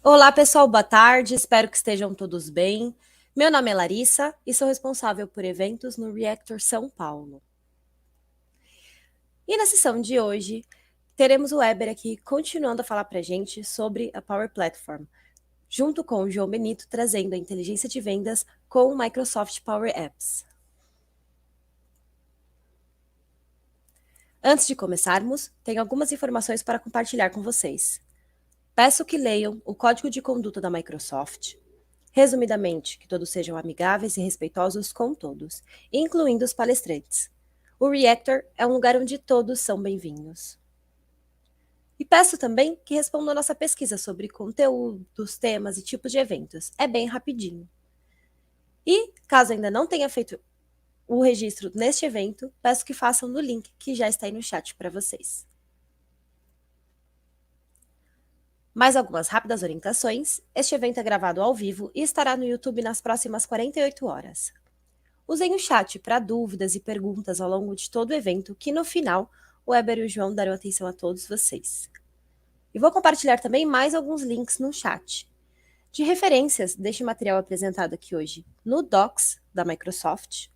Olá, pessoal, boa tarde. Espero que estejam todos bem. Meu nome é Larissa e sou responsável por eventos no Reactor São Paulo. E na sessão de hoje, teremos o Weber aqui continuando a falar para a gente sobre a Power Platform, junto com o João Benito trazendo a inteligência de vendas com o Microsoft Power Apps. Antes de começarmos, tenho algumas informações para compartilhar com vocês. Peço que leiam o Código de Conduta da Microsoft. Resumidamente, que todos sejam amigáveis e respeitosos com todos, incluindo os palestrantes. O Reactor é um lugar onde todos são bem-vindos. E peço também que respondam a nossa pesquisa sobre conteúdos, temas e tipos de eventos. É bem rapidinho. E, caso ainda não tenha feito o registro neste evento, peço que façam no link que já está aí no chat para vocês. Mais algumas rápidas orientações. Este evento é gravado ao vivo e estará no YouTube nas próximas 48 horas. Usem o chat para dúvidas e perguntas ao longo de todo o evento, que no final o Weber e o João darão atenção a todos vocês. E vou compartilhar também mais alguns links no chat, de referências deste material apresentado aqui hoje no Docs da Microsoft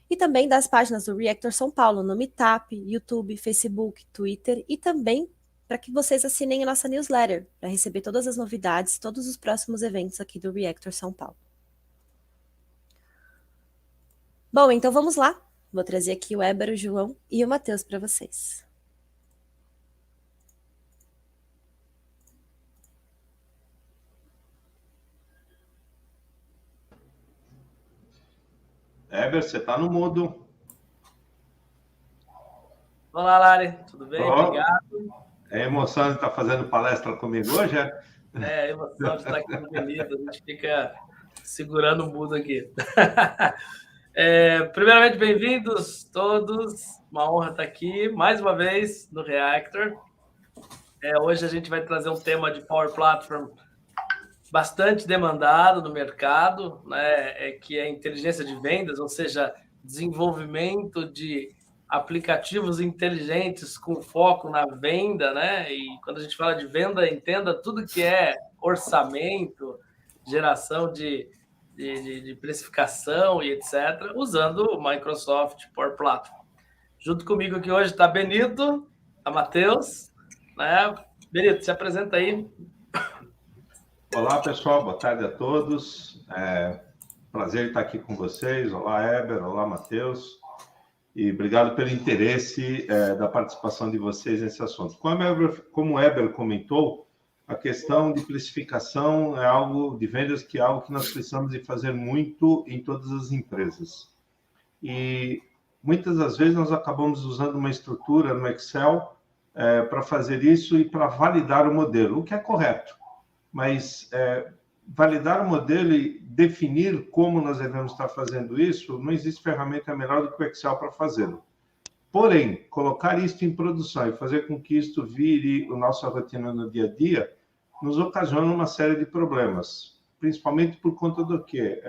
e também das páginas do Reactor São Paulo no Meetup, YouTube, Facebook, Twitter e também para que vocês assinem a nossa newsletter para receber todas as novidades, todos os próximos eventos aqui do Reactor São Paulo. Bom, então vamos lá. Vou trazer aqui o Weber, o João e o Matheus para vocês. Weber, você está no mudo. Olá, Lari, tudo bem? Obrigado. É emoção de estar fazendo palestra comigo hoje, é? É emoção de estar aqui no Benito, a gente fica segurando o mudo aqui. Primeiramente, bem-vindos todos, uma honra estar aqui mais uma vez no Reactor. Hoje a gente vai trazer um tema de Power Platform bastante demandado no mercado, né? Que é inteligência de vendas, ou seja, desenvolvimento de aplicativos inteligentes com foco na venda, né? E quando a gente fala de venda, entenda tudo que é orçamento, geração de precificação e etc., usando o Microsoft Power Platform. Junto comigo aqui hoje está Benito, a Matheus, né? Benito, se apresenta aí. Olá, pessoal, boa tarde a todos. Prazer estar aqui com vocês. Olá, Weber, olá, Matheus. E obrigado pelo interesse da participação de vocês nesse assunto. Como o Weber comentou, a questão de precificação é algo de vendas que é algo que nós precisamos de fazer muito em todas as empresas. E muitas das vezes nós acabamos usando uma estrutura no Excel para fazer isso e para validar o modelo, o que é correto. Mas validar o modelo e definir como nós devemos estar fazendo isso, não existe ferramenta melhor do que o Excel para fazê-lo. Porém, colocar isso em produção e fazer com que isto vire a nossa rotina no dia a dia, nos ocasiona uma série de problemas, principalmente por conta do quê?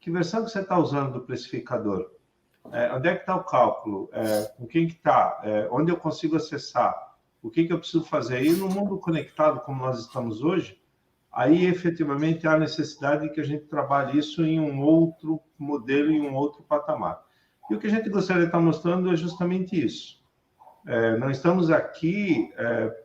Que versão que você está usando do precificador? Onde é que está o cálculo? Com quem que está? Onde eu consigo acessar? O que eu preciso fazer? E no mundo conectado como nós estamos hoje, aí efetivamente há necessidade de que a gente trabalhe isso em um outro modelo, em um outro patamar. E o que a gente gostaria de estar mostrando é justamente isso. Não estamos aqui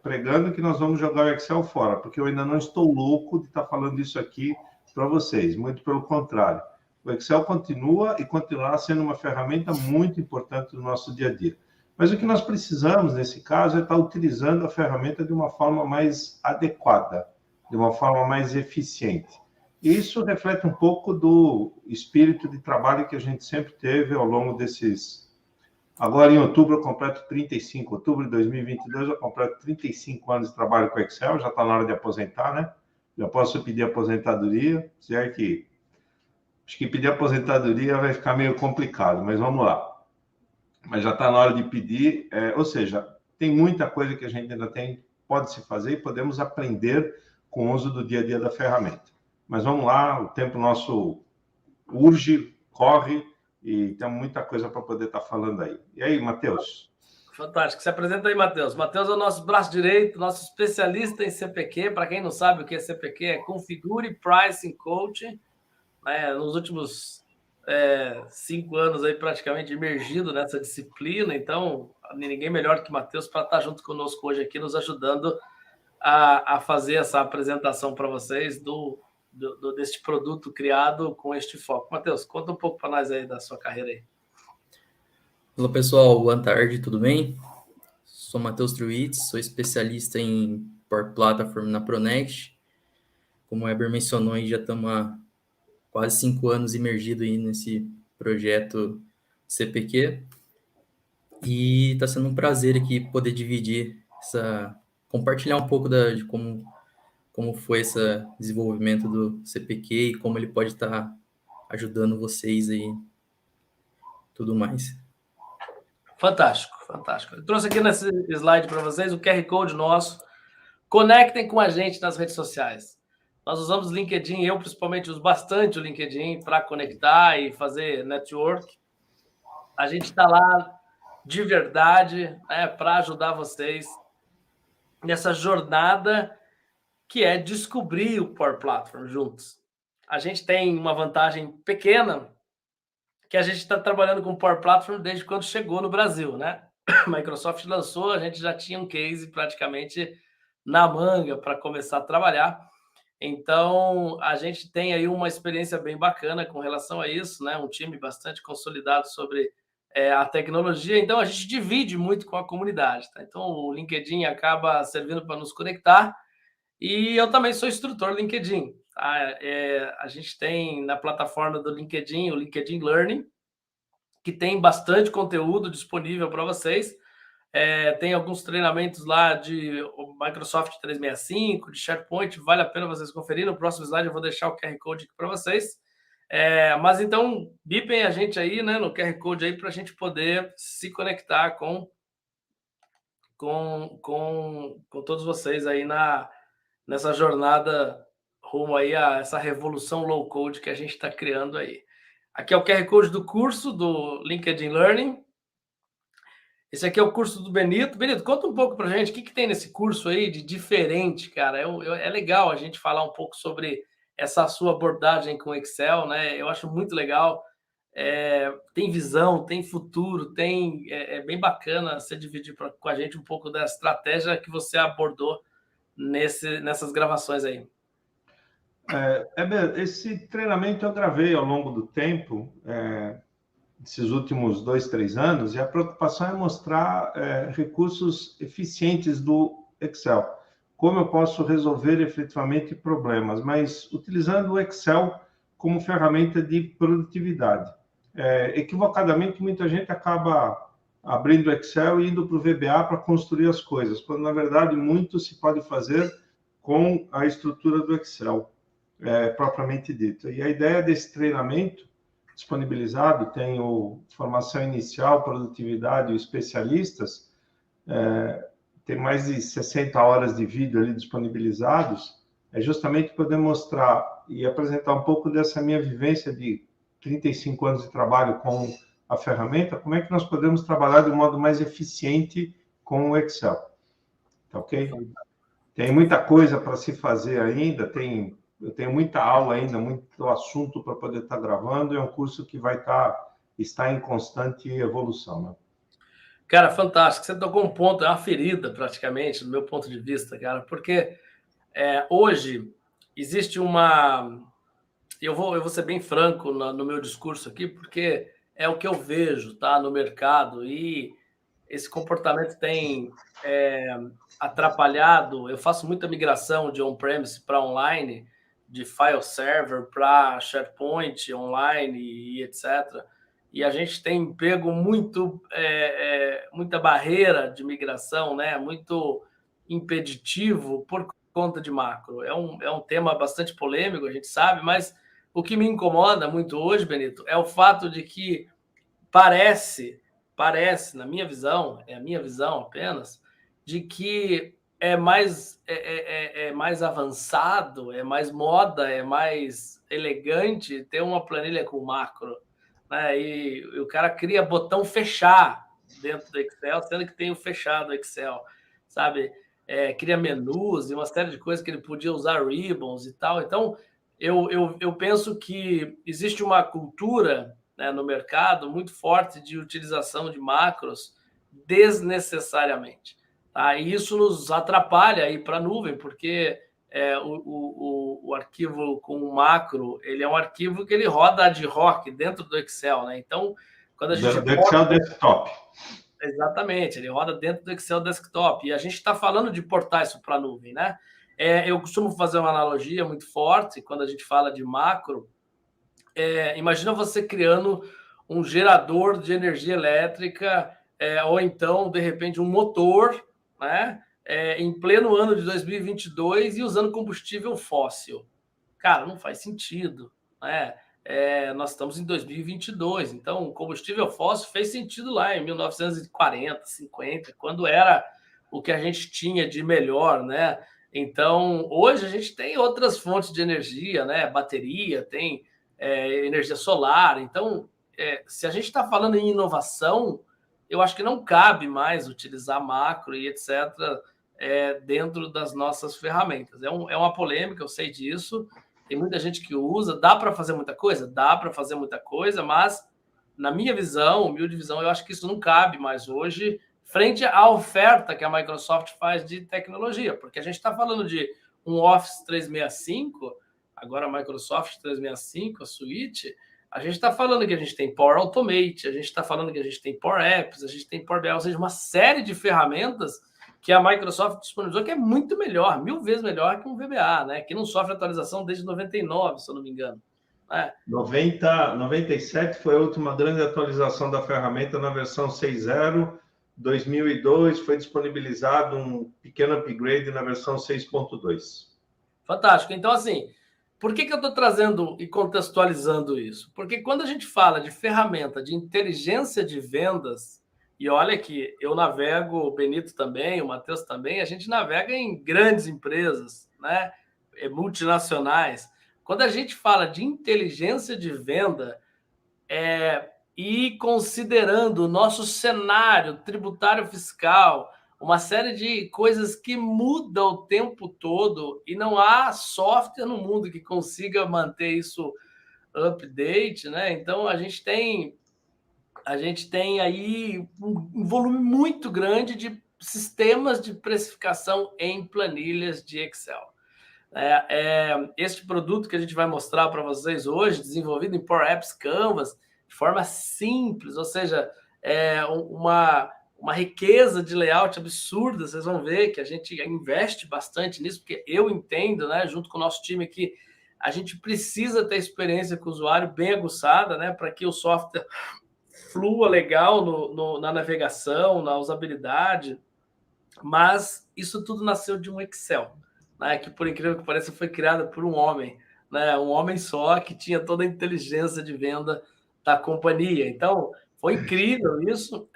pregando que nós vamos jogar o Excel fora, porque eu ainda não estou louco de estar falando isso aqui para vocês, muito pelo contrário. O Excel continua e continuará sendo uma ferramenta muito importante no nosso dia a dia. Mas o que nós precisamos, nesse caso, é estar utilizando a ferramenta de uma forma mais adequada, de uma forma mais eficiente. E isso reflete um pouco do espírito de trabalho que a gente sempre teve ao longo desses... Agora, em outubro, eu completo 35. Outubro de 2022, eu completo 35 anos de trabalho com Excel. Já está na hora de aposentar, né? Já posso pedir aposentadoria. Se é que... Acho que pedir aposentadoria vai ficar meio complicado, mas vamos lá. Mas já está na hora de pedir. Ou seja, tem muita coisa que a gente ainda pode se fazer e podemos aprender com o uso do dia a dia da ferramenta. Mas vamos lá, o tempo nosso urge, corre, e tem muita coisa para poder estar falando aí. E aí, Matheus? Fantástico. Se apresenta aí, Matheus. Matheus é o nosso braço direito, nosso especialista em CPQ. Para quem não sabe o que é CPQ, é Configure Pricing Coaching. Nos últimos 5 anos aí praticamente imergido nessa disciplina. Então, ninguém melhor que o Matheus para estar junto conosco hoje aqui, nos ajudando a fazer essa apresentação para vocês deste produto criado com este foco. Matheus, conta um pouco para nós aí da sua carreira aí. Olá pessoal, boa tarde, tudo bem? Sou Matheus Truitz, sou especialista em Power Platform na Pronext. Como o Eber mencionou, já estamos há quase 5 anos imergido aí nesse projeto CPQ. E está sendo um prazer aqui poder dividir, compartilhar um pouco de como foi esse desenvolvimento do CPQ e como ele pode estar ajudando vocês aí, tudo mais. Fantástico, fantástico. Eu trouxe aqui nesse slide para vocês o QR Code nosso. Conectem com a gente nas redes sociais. Nós usamos o LinkedIn, eu principalmente uso bastante o LinkedIn para conectar e fazer network. A gente está lá de verdade para ajudar vocês nessa jornada que é descobrir o Power Platform juntos. A gente tem uma vantagem pequena, que a gente está trabalhando com Power Platform desde quando chegou no Brasil, né? A Microsoft lançou, a gente já tinha um case praticamente na manga para começar a trabalhar. Então, a gente tem aí uma experiência bem bacana com relação a isso, né? Um time bastante consolidado sobre a tecnologia. Então, a gente divide muito com a comunidade, tá? Então, o LinkedIn acaba servindo para nos conectar. E eu também sou instrutor LinkedIn. Tá? A gente tem na plataforma do LinkedIn, o LinkedIn Learning, que tem bastante conteúdo disponível para vocês. Tem alguns treinamentos lá de Microsoft 365, de SharePoint, vale a pena vocês conferirem. No próximo slide eu vou deixar o QR Code aqui para vocês. Mas então, bipem a gente aí, né, no QR Code aí, para a gente poder se conectar com todos vocês aí nessa jornada rumo aí a essa revolução low code que a gente está criando aí. Aqui é o QR Code do curso do LinkedIn Learning. Esse aqui é o curso do Benito. Benito, conta um pouco para a gente o que tem nesse curso aí de diferente, cara. É legal a gente falar um pouco sobre essa sua abordagem com Excel, né? Eu acho muito legal. Tem visão, tem futuro, é bem bacana você dividir com a gente um pouco da estratégia que você abordou nessas gravações aí. Esse treinamento eu gravei ao longo do tempo, esses últimos 2, 3 anos, e a preocupação é mostrar recursos eficientes do Excel. Como eu posso resolver efetivamente problemas, mas utilizando o Excel como ferramenta de produtividade. Equivocadamente, muita gente acaba abrindo o Excel e indo para o VBA para construir as coisas, quando, na verdade, muito se pode fazer com a estrutura do Excel, propriamente dito. E a ideia desse treinamento disponibilizado, tem formação inicial, produtividade e especialistas, tem mais de 60 horas de vídeo ali disponibilizados, é justamente poder mostrar e apresentar um pouco dessa minha vivência de 35 anos de trabalho com a ferramenta, como é que nós podemos trabalhar de um modo mais eficiente com o Excel. Tá ok? Tem muita coisa para se fazer ainda, eu tenho muita aula ainda, muito assunto para poder estar gravando, é um curso que vai estar em constante evolução, né? Cara, fantástico. Você tocou um ponto, é uma ferida praticamente, do meu ponto de vista, cara, porque hoje existe uma... Eu vou ser bem franco no meu discurso aqui, porque é o que eu vejo, tá, no mercado, e esse comportamento tem atrapalhado. Eu faço muita migração de on-premise para online, de file server para SharePoint online e etc. E a gente tem pego muita barreira de migração, né? Muito impeditivo por conta de macro. É um tema bastante polêmico, a gente sabe, mas o que me incomoda muito hoje, Benito, é o fato de que parece, na minha visão, é a minha visão apenas, de que é mais avançado, é mais moda, é mais elegante ter uma planilha com macro, né? E o cara cria botão fechar dentro do Excel, sendo que tem o fechado Excel, sabe? Cria menus e uma série de coisas que ele podia usar ribbons e tal. Então, eu penso que existe uma cultura, né, no mercado muito forte de utilização de macros desnecessariamente. Tá? E isso nos atrapalha aí para a nuvem, porque o arquivo com macro, ele é um arquivo que ele roda ad hoc dentro do Excel, né? Então, quando a gente... Do Excel Desktop. Exatamente, ele roda dentro do Excel Desktop. E a gente está falando de portar isso para a nuvem, né? Eu costumo fazer uma analogia muito forte quando a gente fala de macro. Imagina você criando um gerador de energia elétrica, ou então, de repente, um motor, né? Em pleno ano de 2022 e usando combustível fóssil. Cara, não faz sentido, né? Nós estamos em 2022, então o combustível fóssil fez sentido lá em 1940, 50, quando era o que a gente tinha de melhor, né? Então, hoje a gente tem outras fontes de energia, né? Bateria, tem energia solar. Então, se a gente está falando em inovação, eu acho que não cabe mais utilizar macro e etc. Dentro das nossas ferramentas. É uma polêmica, eu sei disso. Tem muita gente que usa. Dá para fazer muita coisa? Dá para fazer muita coisa, mas, na minha visão, humilde visão, eu acho que isso não cabe mais hoje, frente à oferta que a Microsoft faz de tecnologia, porque a gente está falando de um Office 365, agora a Microsoft 365, a Suite, a gente está falando que a gente tem Power Automate, a gente está falando que a gente tem Power Apps, a gente tem Power BI, ou seja, uma série de ferramentas que a Microsoft disponibilizou, que é muito melhor, 1000 vezes melhor que um VBA, né? Que não sofre atualização desde 99, se eu não me engano. 97 foi a última grande atualização da ferramenta na versão 6.0. 2002 foi disponibilizado um pequeno upgrade na versão 6.2. Fantástico. Então, assim, por que eu estou trazendo e contextualizando isso? Porque quando a gente fala de ferramenta de inteligência de vendas, e olha que eu navego, o Benito também, o Matheus também, a gente navega em grandes empresas, né? Multinacionais. Quando a gente fala de inteligência de venda, e considerando o nosso cenário tributário fiscal, uma série de coisas que mudam o tempo todo e não há software no mundo que consiga manter isso update, né? Então, a gente tem aí um volume muito grande de sistemas de precificação em planilhas de Excel. Este produto que a gente vai mostrar para vocês hoje, desenvolvido em Power Apps Canvas, de forma simples, ou seja, uma riqueza de layout absurda. Vocês vão ver que a gente investe bastante nisso, porque eu entendo, né, junto com o nosso time aqui, a gente precisa ter experiência com o usuário bem aguçada, né, para que o software flua legal na navegação, na usabilidade, mas isso tudo nasceu de um Excel, né, que, por incrível que pareça, foi criado por um homem, né, um homem só, que tinha toda a inteligência de venda da companhia. Então, foi incrível isso.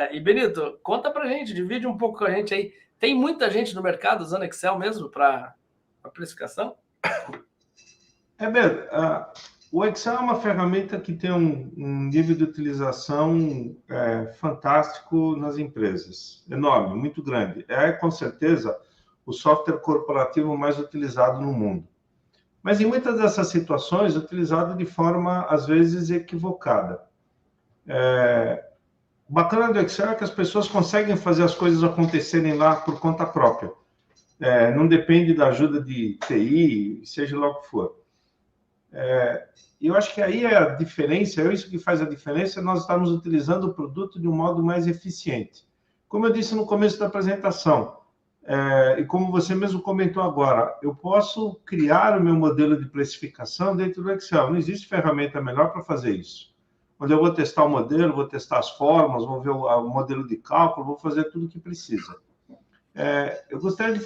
E, Benito, conta pra gente, divide um pouco com a gente aí. Tem muita gente no mercado usando Excel mesmo para precificação? Beto, o Excel é uma ferramenta que tem um nível de utilização fantástico nas empresas. Enorme, muito grande. Com certeza, o software corporativo mais utilizado no mundo. Mas, em muitas dessas situações, utilizado de forma, às vezes, equivocada. O bacana do Excel é que as pessoas conseguem fazer as coisas acontecerem lá por conta própria. Não depende da ajuda de TI, seja lá o que for. Eu acho que aí é a diferença, é isso que faz a diferença, nós estamos utilizando o produto de um modo mais eficiente. Como eu disse no começo da apresentação, e como você mesmo comentou agora, eu posso criar o meu modelo de precificação dentro do Excel. Não existe ferramenta melhor para fazer isso. Onde eu vou testar o modelo, vou testar as formas, vou ver o modelo de cálculo, vou fazer tudo o que precisa. Eu gostaria de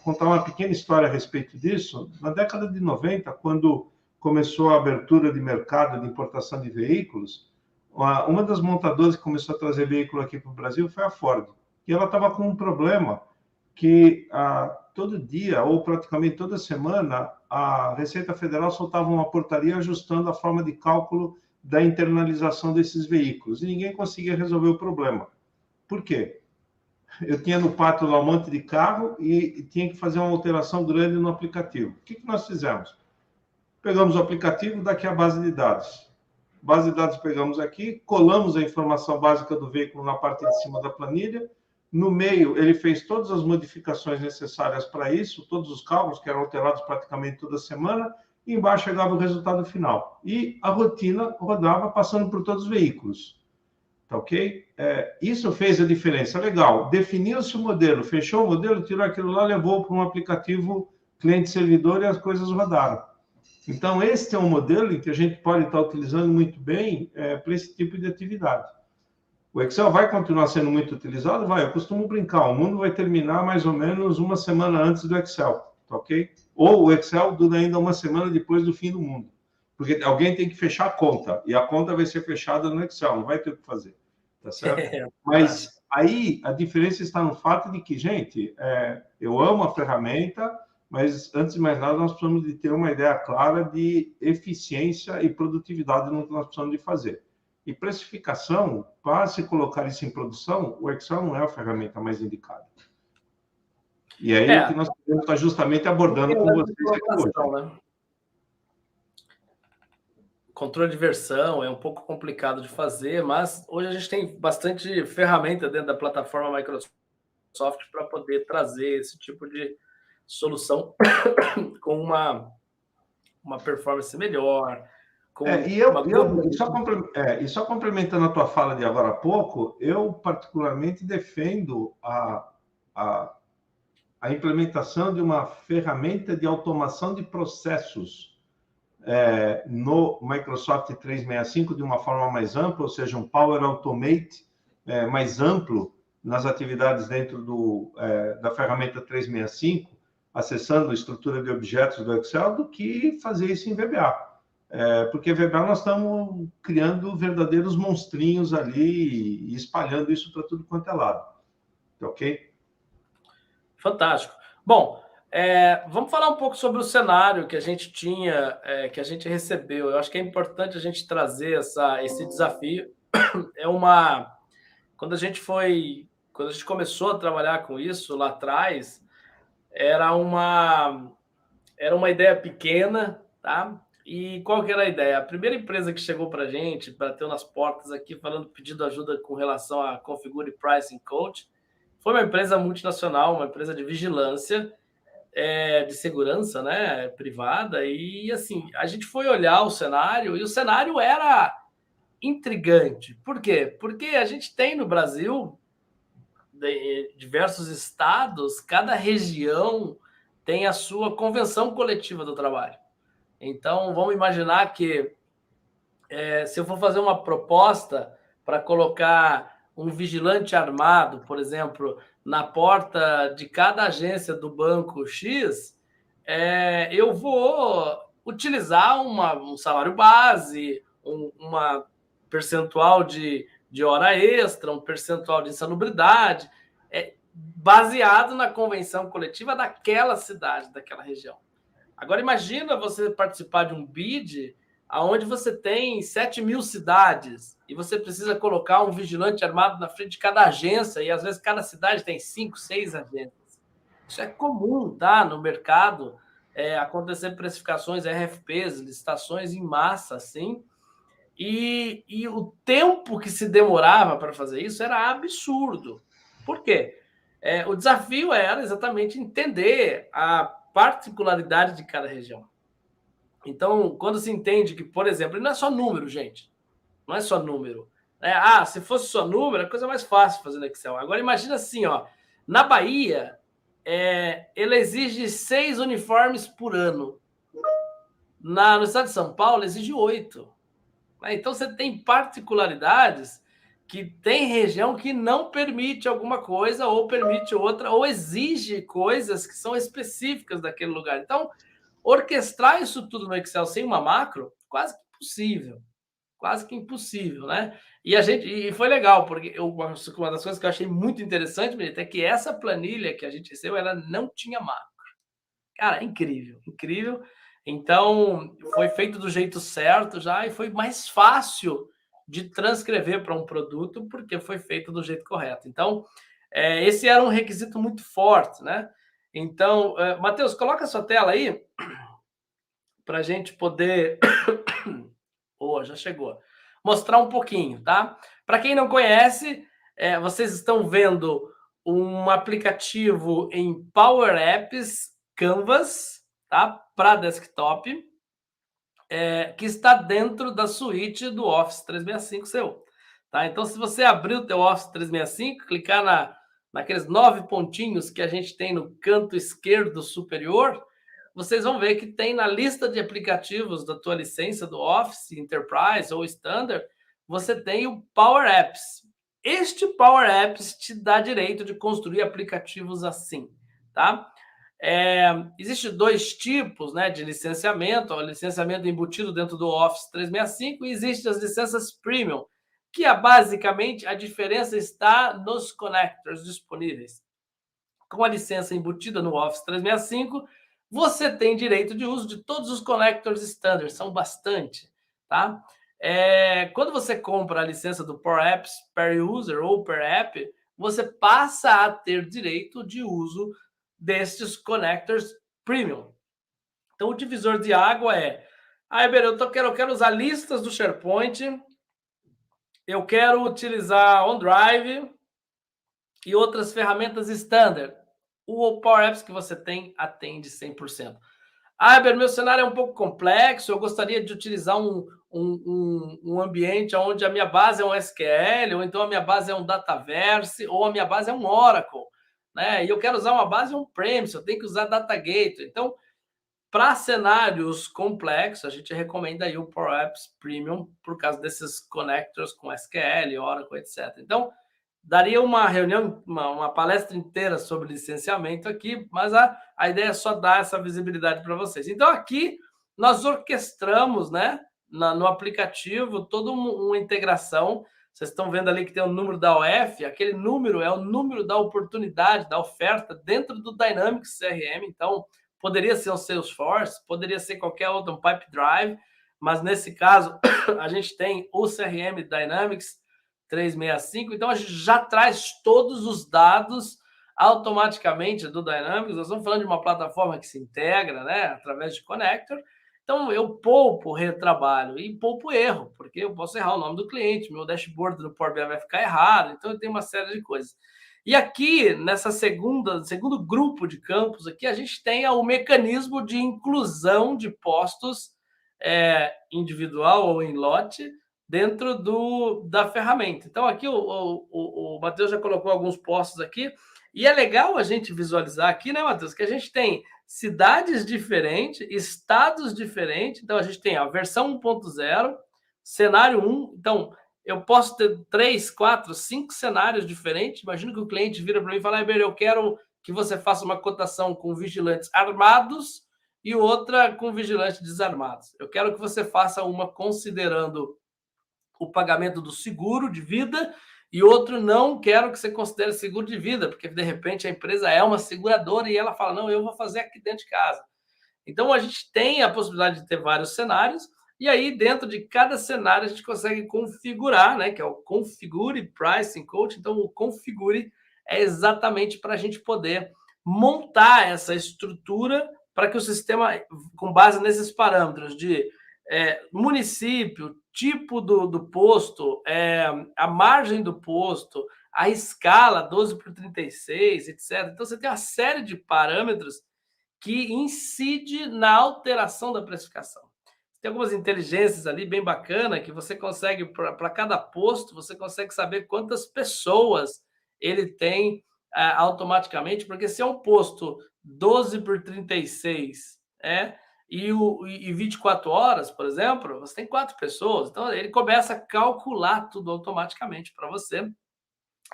contar uma pequena história a respeito disso. Na década de 90, quando começou a abertura de mercado de importação de veículos, uma das montadoras que começou a trazer veículo aqui para o Brasil foi a Ford. E ela estava com um problema que todo dia, ou praticamente toda semana, a Receita Federal soltava uma portaria ajustando a forma de cálculo da internalização desses veículos, e ninguém conseguia resolver o problema. Por quê? Eu tinha no pátio lá um monte de carro e tinha que fazer uma alteração grande no aplicativo. O que nós fizemos? Pegamos o aplicativo, daqui a base de dados. Base de dados pegamos aqui, colamos a informação básica do veículo na parte de cima da planilha. No meio, ele fez todas as modificações necessárias para isso, todos os cálculos que eram alterados praticamente toda semana, e embaixo chegava o resultado final. E a rotina rodava passando por todos os veículos. Tá ok? Isso fez a diferença. Legal. Definiu-se o modelo, fechou o modelo, tirou aquilo lá, levou para um aplicativo cliente-servidor e as coisas rodaram. Então, esse é um modelo em que a gente pode estar utilizando muito bem para esse tipo de atividade. O Excel vai continuar sendo muito utilizado? Vai. Eu costumo brincar, o mundo vai terminar mais ou menos uma semana antes do Excel, tá ok? Ou o Excel dura ainda uma semana depois do fim do mundo. Porque alguém tem que fechar a conta, e a conta vai ser fechada no Excel, não vai ter o que fazer, tá certo? Mas aí a diferença está no fato de que, gente, eu amo a ferramenta, mas antes de mais nada nós precisamos de ter uma ideia clara de eficiência e produtividade no que nós precisamos de fazer. E precificação, para se colocar isso em produção, o Excel não é a ferramenta mais indicada. E é aí o que nós podemos estar justamente abordando com vocês aqui hoje. Né? Controle de versão é um pouco complicado de fazer, mas hoje a gente tem bastante ferramenta dentro da plataforma Microsoft para poder trazer esse tipo de solução com uma performance melhor. E só complementando a tua fala de agora há pouco, eu particularmente defendo a implementação de uma ferramenta de automação de processos no Microsoft 365 de uma forma mais ampla, ou seja, um Power Automate mais amplo nas atividades dentro da ferramenta 365, acessando a estrutura de objetos do Excel, do que fazer isso em VBA. Porque VBA nós estamos criando verdadeiros monstrinhos ali e espalhando isso para tudo quanto é lado. Ok? Fantástico. Bom, vamos falar um pouco sobre o cenário que a gente tinha, que a gente recebeu. Eu acho que é importante a gente trazer esse desafio. Quando a gente começou a trabalhar com isso lá atrás, era uma ideia pequena, tá? E qual que era a ideia? A primeira empresa que chegou para a gente, bateu nas portas aqui, pedindo ajuda com relação a Configure Pricing Coach, foi uma empresa multinacional, uma empresa de vigilância, de segurança, né, privada, e assim, a gente foi olhar o cenário, e o cenário era intrigante. Por quê? Porque a gente tem no Brasil diversos estados, cada região tem a sua convenção coletiva do trabalho. Então, vamos imaginar que se eu for fazer uma proposta para colocar um vigilante armado, por exemplo, na porta de cada agência do banco X, eu vou utilizar um salário base, uma percentual de hora extra, um percentual de insalubridade, baseado na convenção coletiva daquela cidade, daquela região. Agora, imagina você participar de um bid onde você tem 7.000 cidades e você precisa colocar um vigilante armado na frente de cada agência e, às vezes, cada cidade tem 5, 6 agências. Isso é comum, tá? No mercado, acontecer precificações RFPs, licitações em massa, assim, e o tempo que se demorava para fazer isso era absurdo. Por quê? O desafio era exatamente entender a particularidade de cada região. Então, quando se entende que, por exemplo, não é só número, gente. Não é só número. Se fosse só número, é a coisa mais fácil fazer no Excel. Agora, imagina assim, ó, na Bahia, ele exige 6 uniformes por ano. No estado de São Paulo, exige 8. Então, você tem particularidades que tem região que não permite alguma coisa, ou permite outra, ou exige coisas que são específicas daquele lugar. Então, orquestrar isso tudo no Excel sem uma macro, quase que impossível. Quase que impossível, né? E foi legal, porque uma das coisas que eu achei muito interessante, Benito, é que essa planilha que a gente recebeu, ela não tinha macro. Cara, incrível, incrível. Então, foi feito do jeito certo já e foi mais fácil de transcrever para um produto porque foi feito do jeito correto. Então, esse era um requisito muito forte, né? Então, Matheus, coloca a sua tela aí para a gente poder... já chegou. Mostrar um pouquinho, tá? Para quem não conhece, vocês estão vendo um aplicativo em Power Apps Canvas, tá? Para desktop, que está dentro da suíte do Office 365 seu. Tá? Então, se você abrir o teu Office 365, clicar naqueles 9 pontinhos que a gente tem no canto esquerdo superior, vocês vão ver que tem na lista de aplicativos da tua licença do Office, Enterprise ou Standard, você tem o Power Apps. Este Power Apps te dá direito de construir aplicativos assim, tá? Existem 2 tipos, né, de licenciamento, o licenciamento embutido dentro do Office 365 e existem as licenças Premium, que basicamente a diferença está nos connectors disponíveis. Com a licença embutida no Office 365, você tem direito de uso de todos os connectors standard, são bastante, tá? Quando você compra a licença do Power Apps per user ou per app, você passa a ter direito de uso destes connectors premium. Então, o divisor de água Eber, eu quero usar listas do SharePoint, eu quero utilizar OneDrive e outras ferramentas standard. O Power Apps que você tem atende 100%. Eber, meu cenário é um pouco complexo, eu gostaria de utilizar um ambiente onde a minha base é um SQL, ou então a minha base é um Dataverse, ou a minha base é um Oracle, né? E eu quero usar uma base on-premise, eu tenho que usar Data Gateway. Então, para cenários complexos, a gente recomenda aí o Power Apps Premium por causa desses connectors com SQL, Oracle, etc. Então, daria uma reunião, uma palestra inteira sobre licenciamento aqui, mas a ideia é só dar essa visibilidade para vocês. Então, aqui nós orquestramos, né, no aplicativo toda uma integração. Vocês estão vendo ali que tem o número da OF, aquele número é o número da oportunidade, da oferta dentro do Dynamics CRM. Então, poderia ser um Salesforce, poderia ser qualquer outro, um Pipedrive, mas nesse caso, a gente tem o CRM Dynamics 365, então a gente já traz todos os dados automaticamente do Dynamics. Nós estamos falando de uma plataforma que se integra, né, através de connector. Então, eu poupo retrabalho e poupo erro, porque eu posso errar o nome do cliente, meu dashboard do Power BI vai ficar errado, então eu tenho uma série de coisas. E aqui, nessa segundo grupo de campos, aqui a gente tem o mecanismo de inclusão de postos individual ou em lote dentro da ferramenta. Então, aqui o Matheus já colocou alguns postos aqui, e é legal a gente visualizar aqui, né, Matheus, que a gente tem cidades diferentes, estados diferentes. Então, a gente tem a versão 1.0, cenário 1. Então, eu posso ter 3, 4, 5 cenários diferentes. Imagina que o cliente vira para mim e fala: Eber, eu quero que você faça uma cotação com vigilantes armados e outra com vigilantes desarmados. Eu quero que você faça uma considerando o pagamento do seguro de vida e outro não quero que você considere seguro de vida, porque de repente a empresa é uma seguradora e ela fala: não, eu vou fazer aqui dentro de casa. Então, a gente tem a possibilidade de ter vários cenários, e aí dentro de cada cenário a gente consegue configurar, né, que é o Configure Pricing Coach. Então, o Configure é exatamente para a gente poder montar essa estrutura para que o sistema, com base nesses parâmetros de município, tipo do posto, a margem do posto, a escala 12/36, etc. Então, você tem uma série de parâmetros que incide na alteração da precificação. Tem algumas inteligências ali bem bacana que você consegue, para cada posto, você consegue saber quantas pessoas ele tem automaticamente, porque se é um posto 12/36, e 24 horas, por exemplo, você tem 4 pessoas. Então, ele começa a calcular tudo automaticamente para você.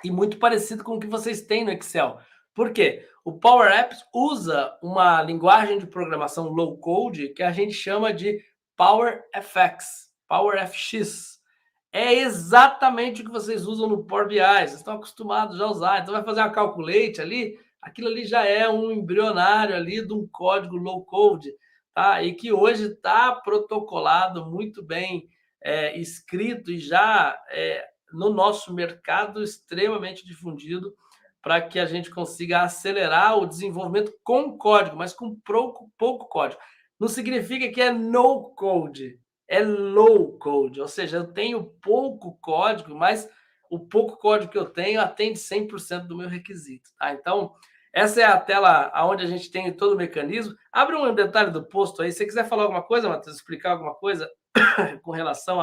E muito parecido com o que vocês têm no Excel. Por quê? O Power Apps usa uma linguagem de programação low code que a gente chama de PowerFX, PowerFX. É exatamente o que vocês usam no Power BI, vocês estão acostumados já a usar. Então, vai fazer uma calculate ali, aquilo ali já é um embrionário ali de um código low code. tá? E que hoje está protocolado, muito bem escrito e já no nosso mercado extremamente difundido, para que a gente consiga acelerar o desenvolvimento com código, mas com pouco código. Não significa que é no code, é low code, ou seja, eu tenho pouco código, mas o pouco código que eu tenho atende 100% do meu requisito. Tá? Então, essa é a tela onde a gente tem todo o mecanismo. Abre um detalhe do posto aí. Se você quiser falar alguma coisa, Matheus, explicar alguma coisa com relação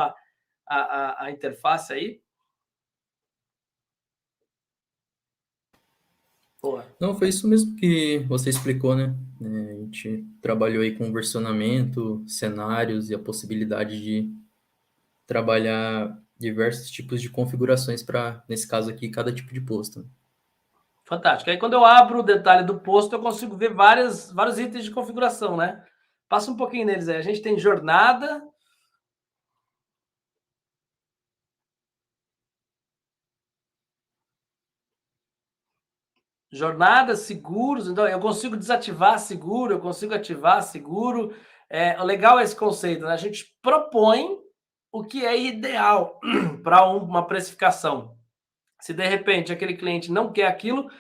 à interface aí. Boa. Não, foi isso mesmo que você explicou, né? A gente trabalhou aí com versionamento, cenários e a possibilidade de trabalhar diversos tipos de configurações para, nesse caso aqui, cada tipo de posto. Fantástico. Aí, quando eu abro o detalhe do posto, eu consigo ver vários itens de configuração, né? Passa um pouquinho neles aí. A gente tem jornada. Jornadas, seguros. Então, eu consigo desativar seguro, eu consigo ativar seguro. O legal é esse conceito, né? A gente propõe o que é ideal para uma precificação. Se, de repente, aquele cliente não quer aquilo,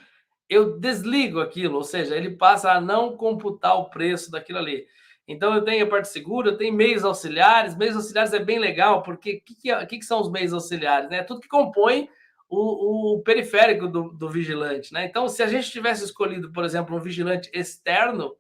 eu desligo aquilo, ou seja, ele passa a não computar o preço daquilo ali. Então, eu tenho a parte segura, eu tenho meios auxiliares. Meios auxiliares é bem legal, porque o que são os meios auxiliares? Né? Tudo que compõe o periférico do vigilante. Né? Então, se a gente tivesse escolhido, por exemplo, um vigilante externo,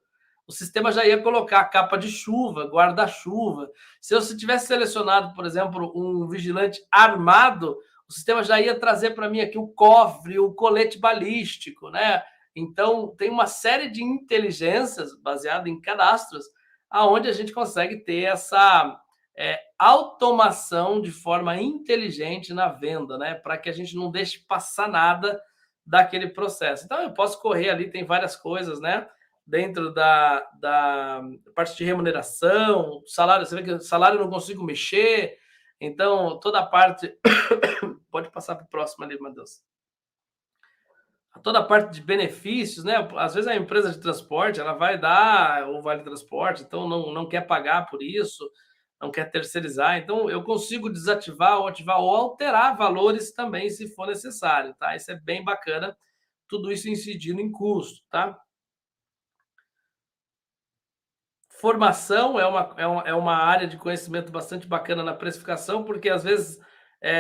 o sistema já ia colocar capa de chuva, guarda-chuva. Se eu tivesse selecionado, por exemplo, um vigilante armado, o sistema já ia trazer para mim aqui o cofre, o colete balístico, né? Então, tem uma série de inteligências baseadas em cadastros, aonde a gente consegue ter essa automação de forma inteligente na venda, né? Para que a gente não deixe passar nada daquele processo. Então, eu posso correr ali, tem várias coisas, né? Dentro da parte de remuneração, salário, você vê que o salário eu não consigo mexer, então toda a parte... Pode passar para o próximo ali, Matheus. Toda a parte de benefícios, né? Às vezes a empresa de transporte, ela vai dar o vale transporte, então não quer pagar por isso, não quer terceirizar. Então, eu consigo desativar ou ativar ou alterar valores também, se for necessário, tá? Isso é bem bacana, tudo isso incidindo em custo, tá? Formação é uma área de conhecimento bastante bacana na precificação, porque às vezes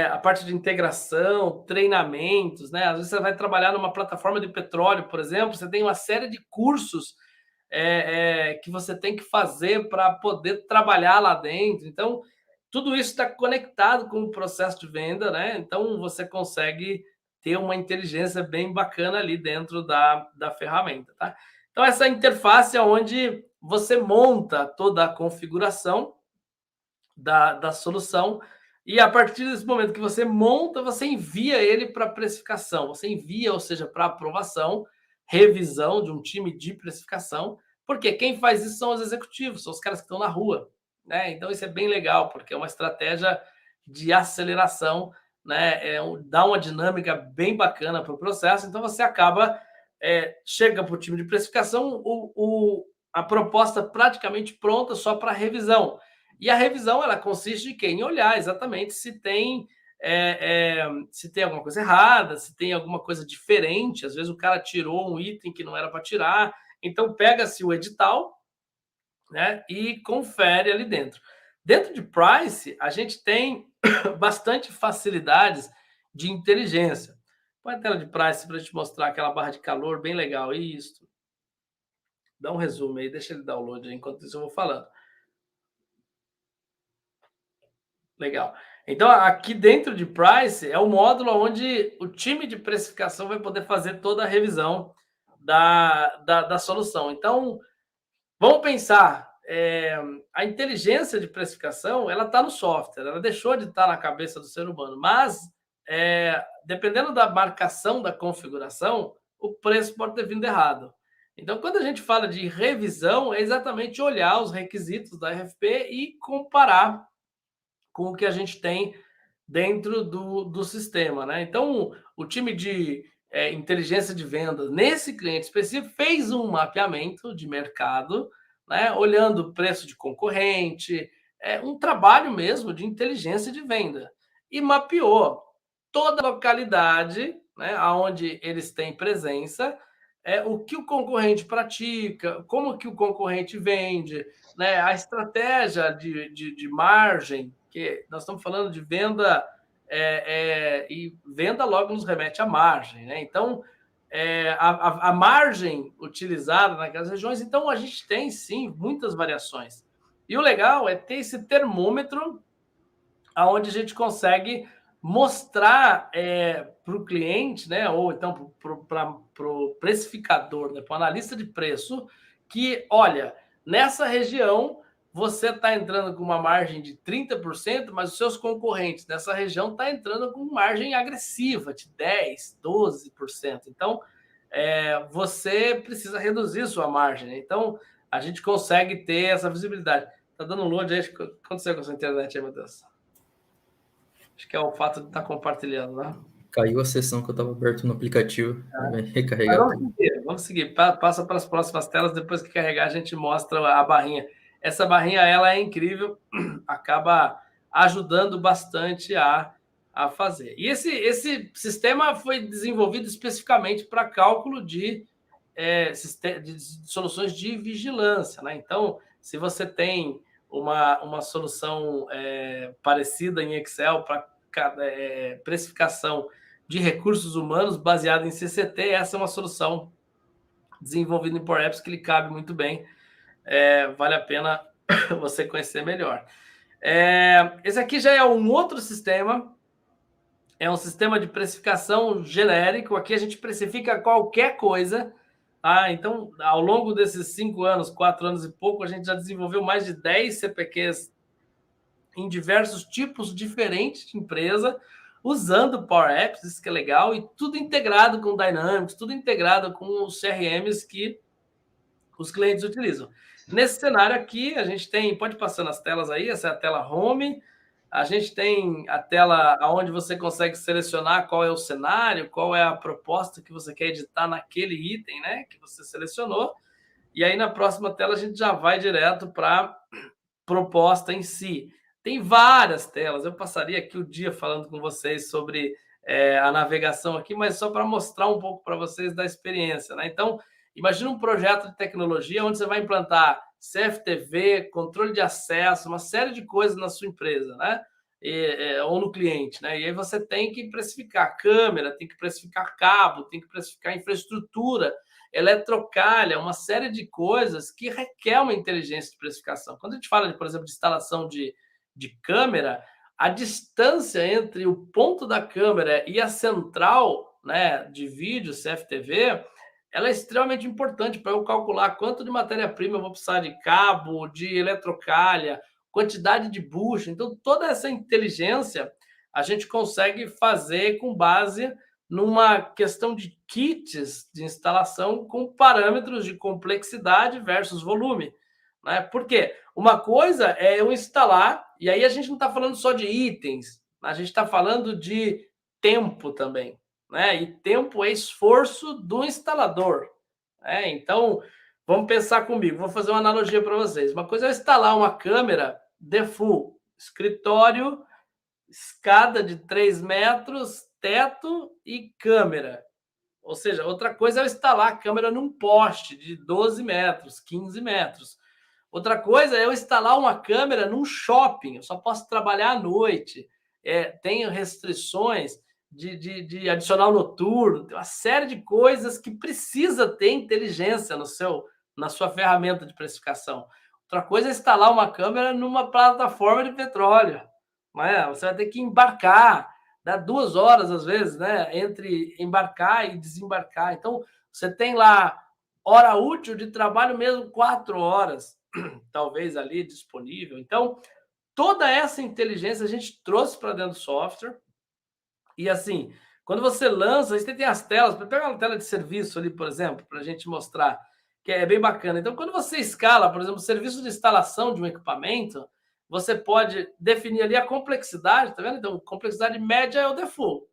a parte de integração, treinamentos, né? Às vezes você vai trabalhar numa plataforma de petróleo, por exemplo, você tem uma série de cursos que você tem que fazer para poder trabalhar lá dentro. Então, tudo isso está conectado com o processo de venda, né? Então, você consegue ter uma inteligência bem bacana ali dentro da ferramenta, tá? Então, essa interface é onde você monta toda a configuração da solução e, a partir desse momento que você monta, você envia ele para precificação. Você envia, ou seja, para aprovação, revisão de um time de precificação, porque quem faz isso são os executivos, são os caras que estão na rua. Né? Então, isso é bem legal, porque é uma estratégia de aceleração, né? Dá uma dinâmica bem bacana para o processo. Então, você acaba... chega para o time de precificação a proposta praticamente pronta só para revisão. E a revisão ela consiste em quem? Em olhar exatamente se tem alguma coisa errada, se tem alguma coisa diferente. Às vezes o cara tirou um item que não era para tirar. Então pega-se o edital, né, e confere ali dentro. Dentro de Price, a gente tem bastante facilidades de inteligência. Põe a tela de Price para a gente mostrar aquela barra de calor bem legal. Isso. Dá um resumo aí, deixa ele download aí, enquanto isso eu vou falando. Legal. Então, aqui dentro de Price é o módulo onde o time de precificação vai poder fazer toda a revisão da solução. Então, vamos pensar, a inteligência de precificação, ela está no software, ela deixou de estar na cabeça do ser humano, mas dependendo da marcação da configuração, o preço pode ter vindo errado. Então, quando a gente fala de revisão, é exatamente olhar os requisitos da RFP e comparar com o que a gente tem dentro do sistema, né? Então, o time de inteligência de vendas, nesse cliente específico, fez um mapeamento de mercado, né, olhando o preço de concorrente, um trabalho mesmo de inteligência de venda. E mapeou toda a localidade, né, onde eles têm presença, o que o concorrente pratica, como que o concorrente vende, né, a estratégia de margem, que nós estamos falando de venda, e venda logo nos remete à margem. Né? Então, a margem utilizada naquelas regiões, então a gente tem, sim, muitas variações. E o legal é ter esse termômetro onde a gente consegue mostrar para o cliente, né, ou então para o precificador, né, para o analista de preço, que, olha, nessa região você está entrando com uma margem de 30%, mas os seus concorrentes nessa região estão entrando com margem agressiva de 10%, 12%. Então, você precisa reduzir sua margem. Né? Então, a gente consegue ter essa visibilidade. Está dando um load aí? O que aconteceu com a sua internet aí, meu Deus? Acho que é o fato de estar compartilhando, né? Caiu a sessão que eu estava aberto no aplicativo. Vai recarregar tudo. Vamos seguir. Passa para as próximas telas. Depois que carregar, a gente mostra a barrinha. Essa barrinha, ela é incrível. Acaba ajudando bastante a fazer. E esse sistema foi desenvolvido especificamente para cálculo de soluções de vigilância. Né? Então, se você tem uma solução parecida em Excel para precificação de recursos humanos baseada em CCT, essa é uma solução desenvolvida em Power Apps que lhe cabe muito bem. Vale a pena você conhecer melhor. Esse aqui já é um outro sistema, é um sistema de precificação genérico. Aqui a gente precifica qualquer coisa. Então, ao longo desses 5 anos, 4 anos e pouco, a gente já desenvolveu mais de 10 CPQs em diversos tipos diferentes de empresa, usando Power Apps, isso que é legal, e tudo integrado com Dynamics, tudo integrado com os CRMs que os clientes utilizam. Nesse cenário aqui, a gente tem, pode passar nas telas aí, essa é a tela Home, a gente tem a tela onde você consegue selecionar qual é o cenário, qual é a proposta que você quer editar naquele item, né, que você selecionou, e aí na próxima tela a gente já vai direto para a proposta em si. Tem várias telas, eu passaria aqui o dia falando com vocês sobre a navegação aqui, mas só para mostrar um pouco para vocês da experiência. Né? Então, imagina um projeto de tecnologia onde você vai implantar CFTV, controle de acesso, uma série de coisas na sua empresa, né? Ou no cliente. Né? E aí você tem que precificar câmera, tem que precificar cabo, tem que precificar infraestrutura, eletrocalha, uma série de coisas que requer uma inteligência de precificação. Quando a gente fala, por exemplo, de instalação de câmera, a distância entre o ponto da câmera e a central, né, de vídeo, CFTV, ela é extremamente importante para eu calcular quanto de matéria-prima eu vou precisar de cabo, de eletrocalha, quantidade de bucho. Então, toda essa inteligência a gente consegue fazer com base numa questão de kits de instalação com parâmetros de complexidade versus volume. Né? Por quê? Uma coisa é eu instalar, e aí a gente não está falando só de itens, a gente está falando de tempo também. Né? E tempo é esforço do instalador. Né? Então, vamos pensar comigo, vou fazer uma analogia para vocês. Uma coisa é instalar uma câmera default, escritório, escada de 3 metros, teto e câmera. Ou seja, outra coisa é eu instalar a câmera num poste de 12 metros, 15 metros. Outra coisa é eu instalar uma câmera num shopping, eu só posso trabalhar à noite, tenho restrições de adicional noturno, tem uma série de coisas que precisa ter inteligência na sua ferramenta de precificação. Outra coisa é instalar uma câmera numa plataforma de petróleo. Né? Você vai ter que embarcar, dá 2 horas às vezes, né, entre embarcar e desembarcar. Então, você tem lá hora útil de trabalho mesmo 4 horas, talvez ali disponível. Então, toda essa inteligência a gente trouxe para dentro do software. E assim, quando você lança, você tem as telas, pega uma tela de serviço ali, por exemplo, para a gente mostrar, que é bem bacana. Então, quando você escala, por exemplo, o serviço de instalação de um equipamento, você pode definir ali a complexidade, tá vendo? Então, complexidade média é o default.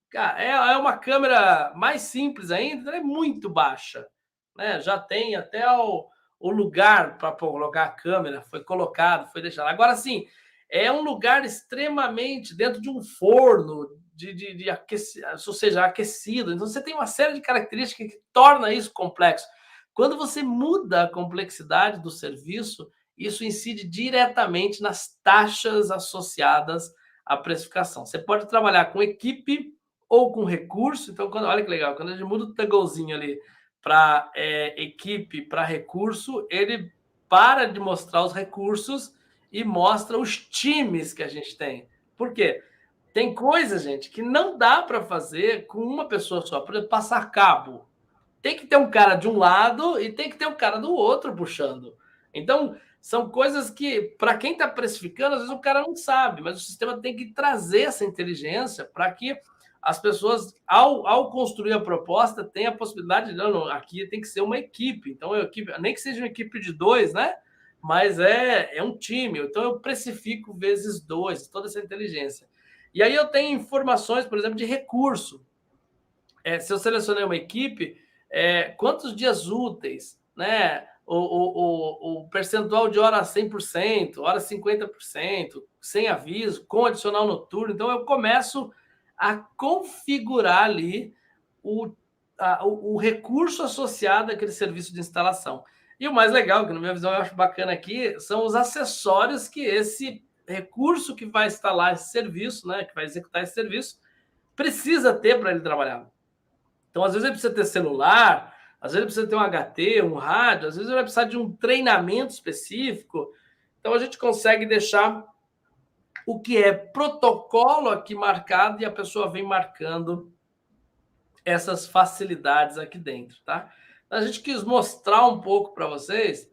Cara, é uma câmera mais simples ainda, ela é muito baixa. Né? Já tem até o o lugar para colocar a câmera foi colocado, foi deixado. Agora, sim, é um lugar extremamente dentro de um forno, ou seja, aquecido. Então, você tem uma série de características que torna isso complexo. Quando você muda a complexidade do serviço, isso incide diretamente nas taxas associadas à precificação. Você pode trabalhar com equipe ou com recurso. Então, olha que legal, quando a gente muda o togglezinho ali para equipe, para recurso, ele para de mostrar os recursos e mostra os times que a gente tem. Por quê? Tem coisa, gente, que não dá para fazer com uma pessoa só. Por exemplo, passar cabo. Tem que ter um cara de um lado e tem que ter um cara do outro puxando. Então, são coisas que, para quem está precificando, às vezes o cara não sabe, mas o sistema tem que trazer essa inteligência para que as pessoas, ao construir a proposta, tenham a possibilidade de, não, aqui tem que ser uma equipe. Então, nem que seja uma equipe de 2, né? Mas é um time. Então, eu precifico vezes 2, toda essa inteligência. E aí eu tenho informações, por exemplo, de recurso. Se eu selecionei uma equipe, quantos dias úteis, né? O percentual de hora 100%, hora 50%, sem aviso, com adicional noturno. Então, eu começo a configurar ali o recurso associado àquele serviço de instalação. E o mais legal, que na minha visão eu acho bacana aqui, são os acessórios que esse recurso que vai instalar esse serviço, né, que vai executar esse serviço, precisa ter para ele trabalhar. Então, às vezes, ele precisa ter celular, às vezes ele precisa ter um HT, um rádio, às vezes ele vai precisar de um treinamento específico. Então, a gente consegue deixar o que é protocolo aqui marcado e a pessoa vem marcando essas facilidades aqui dentro, tá? A gente quis mostrar um pouco para vocês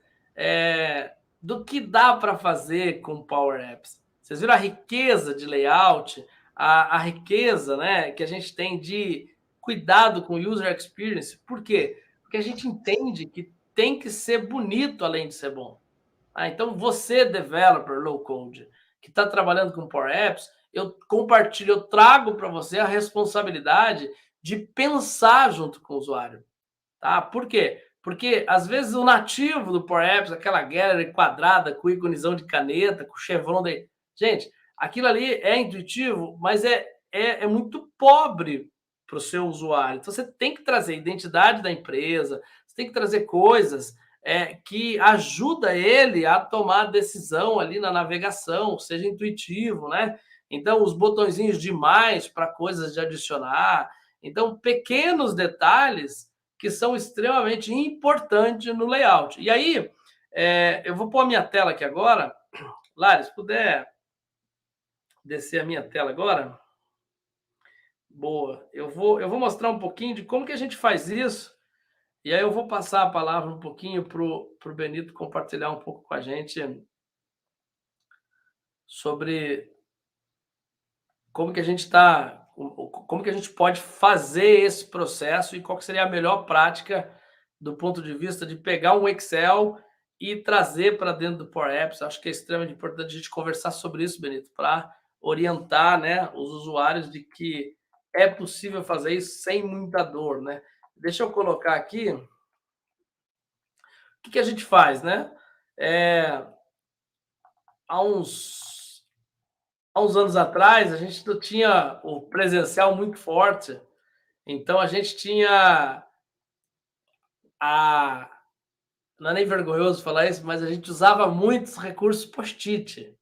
do que dá para fazer com Power Apps. Vocês viram a riqueza de layout, a riqueza, né, que a gente tem de cuidado com user experience. Por quê? Porque a gente entende que tem que ser bonito além de ser bom. Então, você, developer low code, que está trabalhando com Power Apps, eu compartilho, eu trago para você a responsabilidade de pensar junto com o usuário. Tá? Por quê? Porque, às vezes, o nativo do Power Apps, aquela gallery quadrada com íconezão de caneta, com chevron... Gente, aquilo ali é intuitivo, mas é muito pobre para o seu usuário. Então, você tem que trazer a identidade da empresa, você tem que trazer coisas que ajuda ele a tomar decisão ali na navegação, seja intuitivo, né? Então, os botõezinhos de mais para coisas de adicionar. Então, pequenos detalhes que são extremamente importantes no layout. E aí, eu vou pôr a minha tela aqui agora. Lari, se puder descer a minha tela agora. Boa. Eu vou mostrar um pouquinho de como que a gente faz isso. E aí eu vou passar a palavra um pouquinho para o Benito compartilhar um pouco com a gente sobre como que a gente como que a gente pode fazer esse processo e qual que seria a melhor prática do ponto de vista de pegar um Excel e trazer para dentro do Power Apps. Acho que é extremamente importante a gente conversar sobre isso, Benito, para orientar, né, os usuários de que é possível fazer isso sem muita dor, né? Deixa eu colocar aqui. O que a gente faz, né? Há uns anos atrás, a gente não tinha o presencial muito forte. Então, a gente tinha não é nem vergonhoso falar isso, mas a gente usava muitos recursos post-it.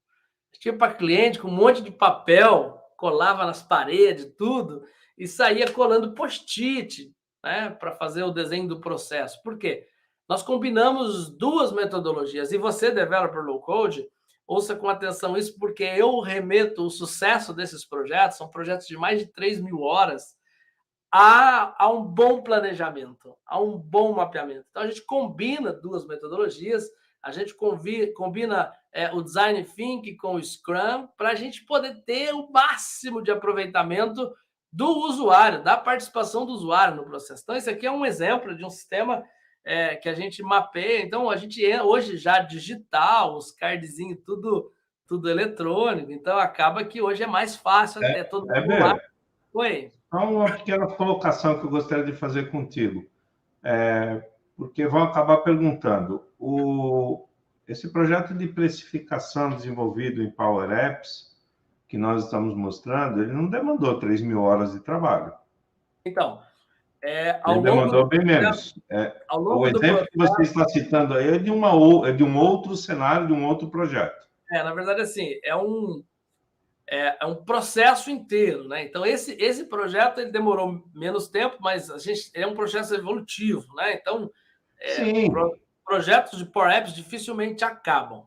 Tinha para cliente com um monte de papel, colava nas paredes, tudo, e saía colando post-it, né, para fazer o desenho do processo. Por quê? Nós combinamos duas metodologias. E você, developer low code, ouça com atenção isso, porque eu remeto o sucesso desses projetos, são projetos de mais de 3.000 horas, a um bom planejamento, a um bom mapeamento. Então, a gente combina duas metodologias, a gente combina o Design Thinking com o Scrum para a gente poder ter o máximo de aproveitamento do usuário, da participação do usuário no processo. Então, esse aqui é um exemplo de um sistema que a gente mapeia. Então, a gente hoje já digital, os cardzinhos, tudo eletrônico. Então, acaba que hoje é mais fácil até todo mundo lá. Oi. Só uma pequena colocação que eu gostaria de fazer contigo. porque vão acabar perguntando. Esse projeto de precificação desenvolvido em Power Apps, que nós estamos mostrando, ele não demandou 3.000 horas de trabalho. Então, ele demandou bem menos. O exemplo que você está citando aí é de um outro cenário, de um outro projeto. Na verdade, assim, é um processo inteiro, né? Então, esse projeto ele demorou menos tempo, mas é um processo evolutivo, né? Então, projetos de Power Apps dificilmente acabam.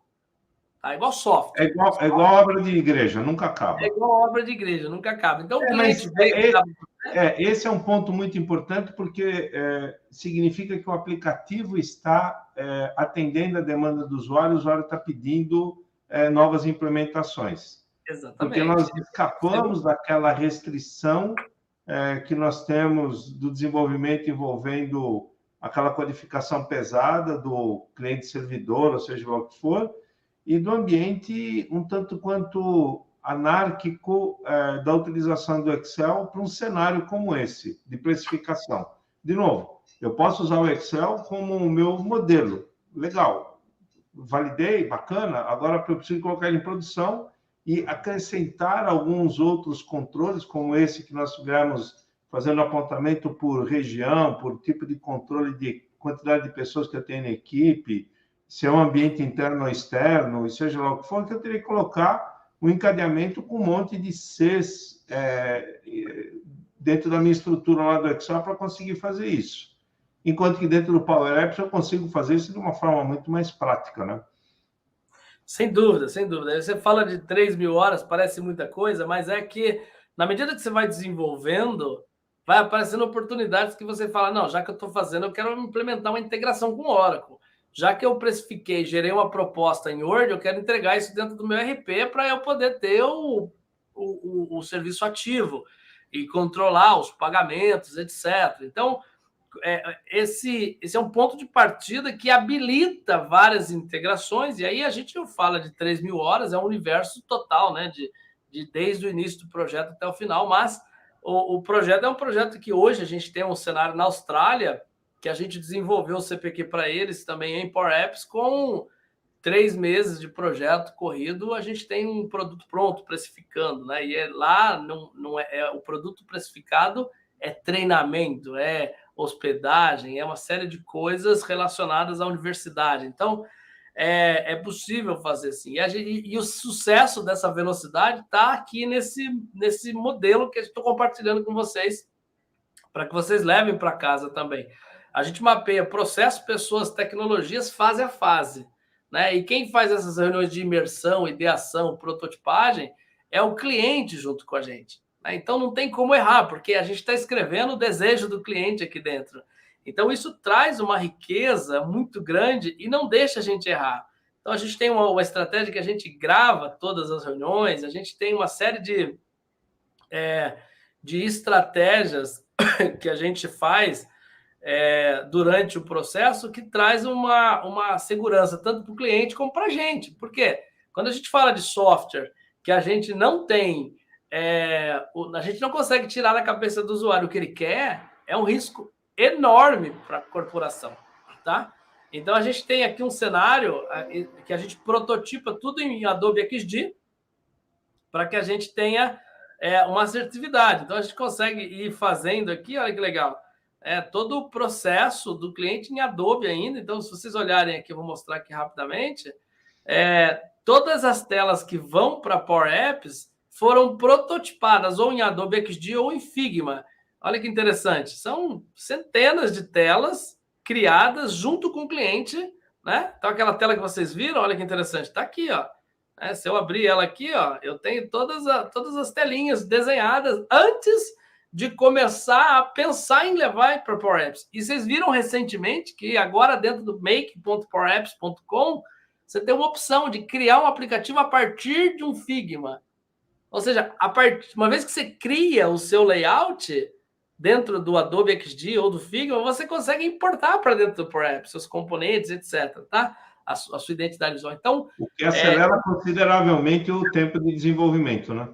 Tá? Igual software. É igual obra de igreja, nunca acaba. É igual obra de igreja, nunca acaba. Então, o cliente esse é um ponto muito importante, porque significa que o aplicativo está atendendo a demanda do usuário, o usuário está pedindo novas implementações. Exatamente. Porque nós escapamos daquela restrição que nós temos do desenvolvimento envolvendo aquela codificação pesada do cliente-servidor, ou seja, o que for, e do ambiente um tanto quanto anárquico da utilização do Excel para um cenário como esse, de precificação. De novo, eu posso usar o Excel como o meu modelo. Legal, validei, bacana, agora eu preciso colocar ele em produção e acrescentar alguns outros controles, como esse que nós tivemos fazendo apontamento por região, por tipo de controle de quantidade de pessoas que eu tenho na equipe, se é um ambiente interno ou externo, e seja lá o que for, que eu teria que colocar um encadeamento com um monte de Cs dentro da minha estrutura lá do Excel para conseguir fazer isso. Enquanto que dentro do Power Apps eu consigo fazer isso de uma forma muito mais prática, né? Sem dúvida, sem dúvida. Você fala de 3.000 horas, parece muita coisa, mas é que, na medida que você vai desenvolvendo, vai aparecendo oportunidades que você fala, não, já que eu estou fazendo, eu quero implementar uma integração com o Oracle. Já que eu precifiquei, gerei uma proposta em Word, eu quero entregar isso dentro do meu RP para eu poder ter o serviço ativo e controlar os pagamentos, etc. Então, esse é um ponto de partida que habilita várias integrações, e aí a gente não fala de 3.000 horas, é um universo total, né? Desde o início do projeto até o final, mas o projeto é um projeto que hoje a gente tem um cenário na Austrália, que a gente desenvolveu o CPQ para eles também em Power Apps, com 3 meses de projeto corrido, a gente tem um produto pronto, precificando, né? E lá não o produto precificado é treinamento, é hospedagem, é uma série de coisas relacionadas à universidade. Então, é possível fazer assim. E o sucesso dessa velocidade está aqui nesse modelo que eu estou compartilhando com vocês, para que vocês levem para casa também. A gente mapeia processo, pessoas, tecnologias, fase a fase, né? E quem faz essas reuniões de imersão, ideação, prototipagem é o cliente junto com a gente. Né? Então não tem como errar, porque a gente está escrevendo o desejo do cliente aqui dentro. Então isso traz uma riqueza muito grande e não deixa a gente errar. Então a gente tem uma estratégia que a gente grava todas as reuniões, a gente tem uma série de estratégias que a gente faz durante o processo que traz uma segurança tanto para o cliente como para a gente. Por quê? Quando a gente fala de software que a gente não tem, a gente não consegue tirar da cabeça do usuário o que ele quer, é um risco enorme para a corporação, tá? Então, a gente tem aqui um cenário que a gente prototipa tudo em Adobe XD para que a gente tenha uma assertividade. Então, a gente consegue ir fazendo aqui, olha que legal, todo o processo do cliente em Adobe ainda. Então, se vocês olharem aqui, eu vou mostrar aqui rapidamente, todas as telas que vão para Power Apps foram prototipadas ou em Adobe XD ou em Figma. Olha que interessante, são centenas de telas criadas junto com o cliente, né? Então, aquela tela que vocês viram, olha que interessante, está aqui, ó. Se eu abrir ela aqui, ó, eu tenho todas as telinhas desenhadas antes de começar a pensar em levar para Power Apps. E vocês viram recentemente que agora dentro do make.powerapps.com você tem uma opção de criar um aplicativo a partir de um Figma. Ou seja, uma vez que você cria o seu layout dentro do Adobe XD ou do Figma, você consegue importar para dentro do Power Apps, seus componentes, etc. Tá? A sua identidade visual. Então, o que acelera consideravelmente o tempo de desenvolvimento, né?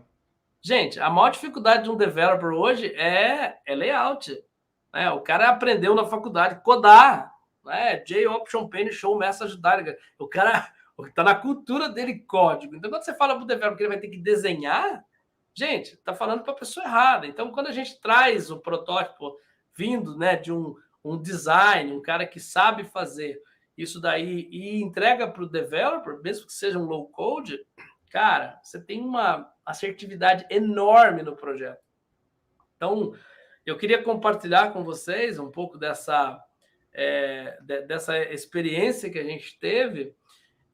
Gente, a maior dificuldade de um developer hoje é layout. Né? O cara aprendeu na faculdade codar, né? J-Option Pane Show Message Diagram. O cara está na cultura dele código. Então, quando você fala para o developer que ele vai ter que desenhar, gente, está falando para a pessoa errada. Então, quando a gente traz o protótipo vindo, né, de um design, um cara que sabe fazer isso daí e entrega para o developer, mesmo que seja um low code, cara, você tem uma assertividade enorme no projeto. Então, eu queria compartilhar com vocês um pouco dessa experiência que a gente teve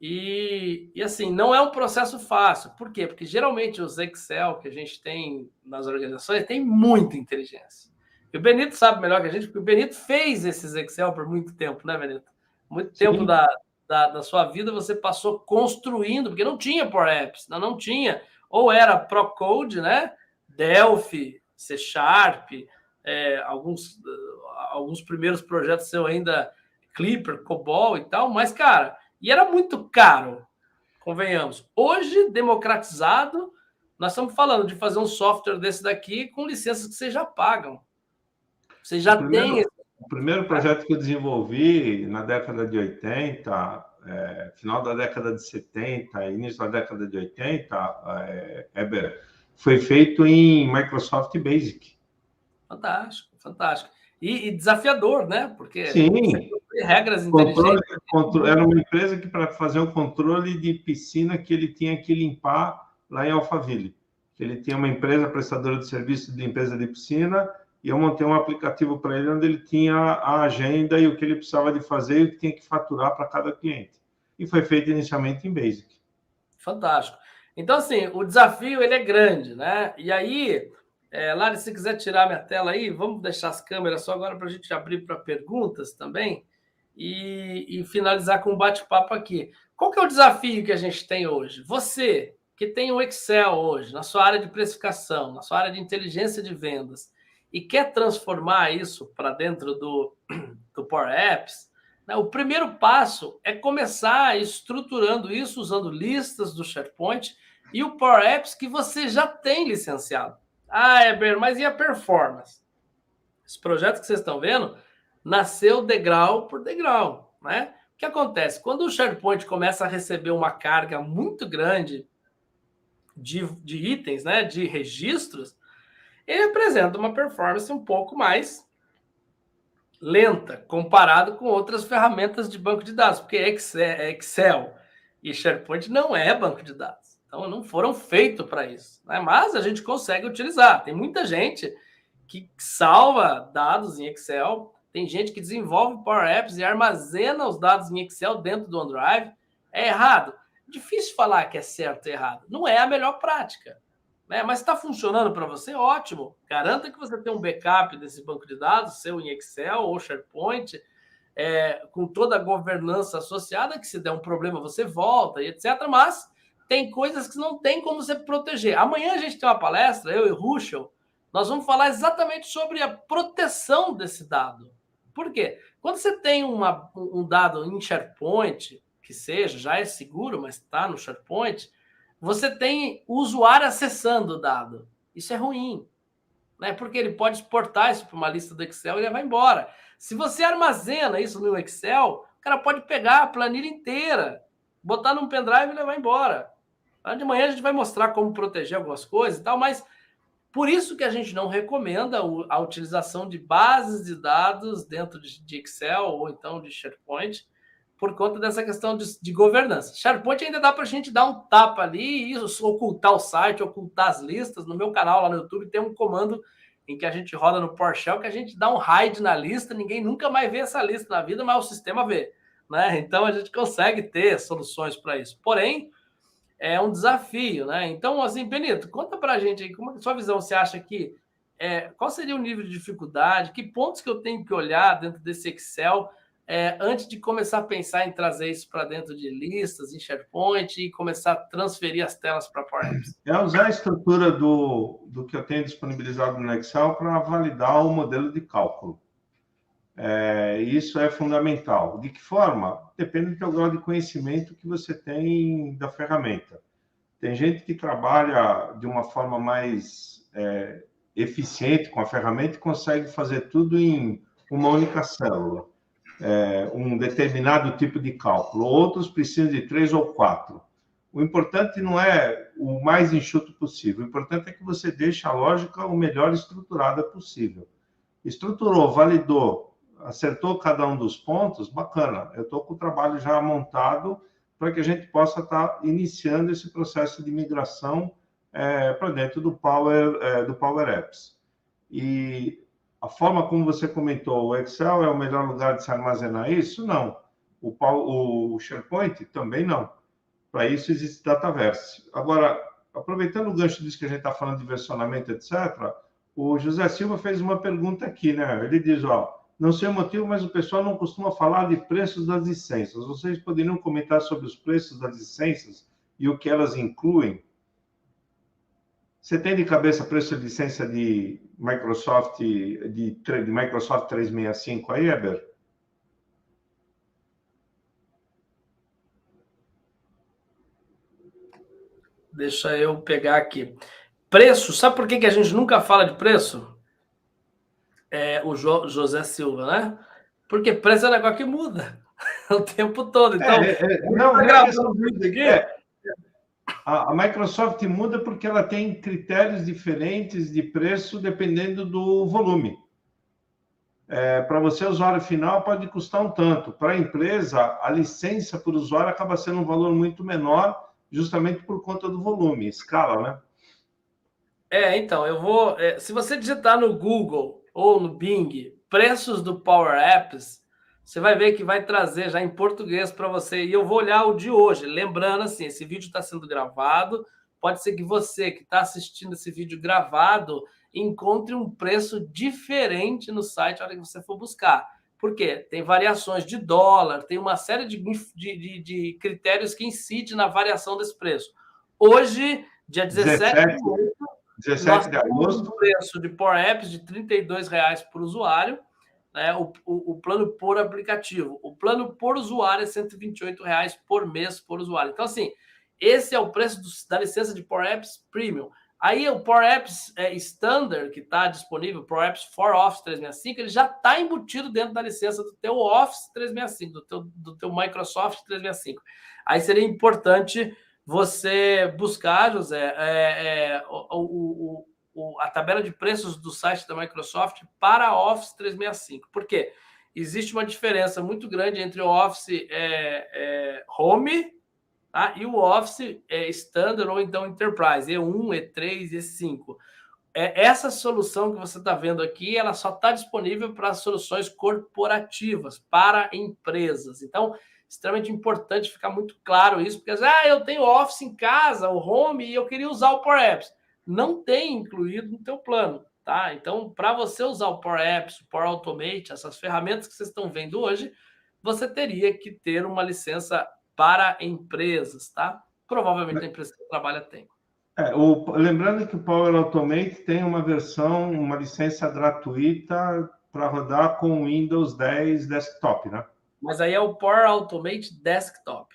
e assim, não é um processo fácil. Por quê? Porque geralmente os Excel que a gente tem nas organizações tem muita inteligência. E o Benito sabe melhor que a gente, porque o Benito fez esses Excel por muito tempo, né, Benito? Muito tempo da sua vida você passou construindo, porque não tinha Power Apps, não tinha. Ou era ProCode, né? Delphi, C Sharp, alguns primeiros projetos seu ainda Clipper, COBOL e tal, mas, cara, e era muito caro, convenhamos. Hoje, democratizado, nós estamos falando de fazer um software desse daqui com licenças que vocês já pagam. Vocês já têm... O primeiro projeto que eu desenvolvi na década de 80, final da década de 70, início da década de 80, foi feito em Microsoft Basic. Fantástico, fantástico. E desafiador, né? Porque sim, regras inteligentes. Era uma empresa que, para fazer o controle de piscina, que ele tinha que limpar lá em Alphaville. Ele tinha uma empresa prestadora de serviço de limpeza de piscina, e eu montei um aplicativo para ele onde ele tinha a agenda e o que ele precisava de fazer e o que tinha que faturar para cada cliente. E foi feito inicialmente em Basic. Fantástico. Então, assim, o desafio ele é grande, né? E aí, Lari, se quiser tirar minha tela aí, vamos deixar as câmeras só agora para a gente abrir para perguntas também e finalizar com um bate-papo aqui. Qual que é o desafio que a gente tem hoje? Você que tem o Excel hoje, na sua área de precificação, na sua área de inteligência de vendas, e quer transformar isso para dentro do Power Apps, né, o primeiro passo é começar estruturando isso usando listas do SharePoint e o Power Apps que você já tem licenciado. Ah, Eber, mas e a performance? Esse projeto que vocês estão vendo nasceu degrau por degrau, né? O que acontece? Quando o SharePoint começa a receber uma carga muito grande de itens, né, de registros, ele apresenta uma performance um pouco mais lenta, comparado com outras ferramentas de banco de dados, porque Excel e SharePoint não é banco de dados. Então, não foram feitos para isso, né? Mas a gente consegue utilizar. Tem muita gente que salva dados em Excel, tem gente que desenvolve Power Apps e armazena os dados em Excel dentro do OneDrive. É errado. Difícil falar que é certo ou errado. Não é a melhor prática. Mas está funcionando para você? Ótimo. Garanta que você tem um backup desse banco de dados, seu em Excel ou SharePoint, com toda a governança associada, que se der um problema você volta e etc. Mas tem coisas que não tem como você proteger. Amanhã a gente tem uma palestra, eu e o Ruschel, nós vamos falar exatamente sobre a proteção desse dado. Por quê? Quando você tem um dado em SharePoint, que seja, já é seguro, mas está no SharePoint, você tem o usuário acessando o dado. Isso é ruim, né? Porque ele pode exportar isso para uma lista do Excel e ele vai embora. Se você armazena isso no Excel, o cara pode pegar a planilha inteira, botar num pendrive e levar embora. De manhã a gente vai mostrar como proteger algumas coisas e tal, mas por isso que a gente não recomenda a utilização de bases de dados dentro de Excel ou então de SharePoint, por conta dessa questão de governança. SharePoint ainda dá para a gente dar um tapa ali e ocultar o site, ocultar as listas. No meu canal lá no YouTube tem um comando em que a gente roda no PowerShell que a gente dá um hide na lista, ninguém nunca mais vê essa lista na vida, mas o sistema vê, né? Então a gente consegue ter soluções para isso. Porém, é um desafio, né? Então, assim, Benito, conta para a gente aí, como é a sua visão? Você acha que qual seria o nível de dificuldade? Que pontos que eu tenho que olhar dentro desse Excel antes de começar a pensar em trazer isso para dentro de listas, em SharePoint e começar a transferir as telas para Power Apps? Usar a estrutura do que eu tenho disponibilizado no Excel para validar o modelo de cálculo. Isso é fundamental. De que forma? Depende do teu grau de conhecimento que você tem da ferramenta. Tem gente que trabalha de uma forma mais eficiente com a ferramenta e consegue fazer tudo em uma única célula. um determinado tipo de cálculo, outros precisam de 3 ou 4. O importante não é o mais enxuto possível, o importante é que você deixe a lógica o melhor estruturada possível. Estruturou, validou, acertou cada um dos pontos, bacana. Eu estou com o trabalho já montado para que a gente possa estar iniciando esse processo de migração para dentro do Power Apps. E a forma como você comentou, o Excel é o melhor lugar de se armazenar isso? Não. O SharePoint também não. Para isso existe Dataverse. Agora, aproveitando o gancho disso que a gente está falando de versionamento, etc., o José Silva fez uma pergunta aqui, né? Ele diz, não sei o motivo, mas o pessoal não costuma falar de preços das licenças. Vocês poderiam comentar sobre os preços das licenças e o que elas incluem? Você tem de cabeça preço de licença de Microsoft, de Microsoft 365 aí, Eber? Deixa eu pegar aqui. Preço, sabe por que a gente nunca fala de preço? O José Silva, né? Porque preço é um negócio que muda o tempo todo. Então, não é gravando um vídeo aqui. A Microsoft muda porque ela tem critérios diferentes de preço dependendo do volume. Para você, usuário final, pode custar um tanto. Para a empresa, a licença por usuário acaba sendo um valor muito menor, justamente por conta do volume, escala, né? Então, eu vou... se você digitar no Google ou no Bing, preços do Power Apps, você vai ver que vai trazer já em português para você. E eu vou olhar o de hoje. Lembrando, assim, esse vídeo está sendo gravado. Pode ser que você que está assistindo esse vídeo gravado encontre um preço diferente no site na hora que você for buscar. Por quê? Tem variações de dólar, tem uma série de critérios que incidem na variação desse preço. Hoje, dia 17 de agosto, um preço de Power Apps de R$ 32,00 por usuário, né? O plano por aplicativo. O plano por usuário é R$ 128,00 por mês por usuário. Então, assim, esse é o preço da licença de Power Apps Premium. Aí o Power Apps Standard, que está disponível, o Power Apps for Office 365, ele já está embutido dentro da licença do teu Office 365, do teu Microsoft 365. Aí seria importante você buscar, José, a tabela de preços do site da Microsoft para Office 365. Por quê? Existe uma diferença muito grande entre o Office Home, tá? E o Office Standard ou então Enterprise, E1, E3, E5. Essa solução que você está vendo aqui, ela só está disponível para soluções corporativas, para empresas. Então, extremamente importante ficar muito claro isso, porque eu tenho Office em casa, o Home, e eu queria usar o Power Apps. Não tem incluído no teu plano, tá? Então, para você usar o Power Apps, o Power Automate, essas ferramentas que vocês estão vendo hoje, você teria que ter uma licença para empresas, tá? Provavelmente a empresa que trabalha tem. Lembrando que o Power Automate tem uma versão, uma licença gratuita para rodar com Windows 10 Desktop, né? Mas aí é o Power Automate Desktop.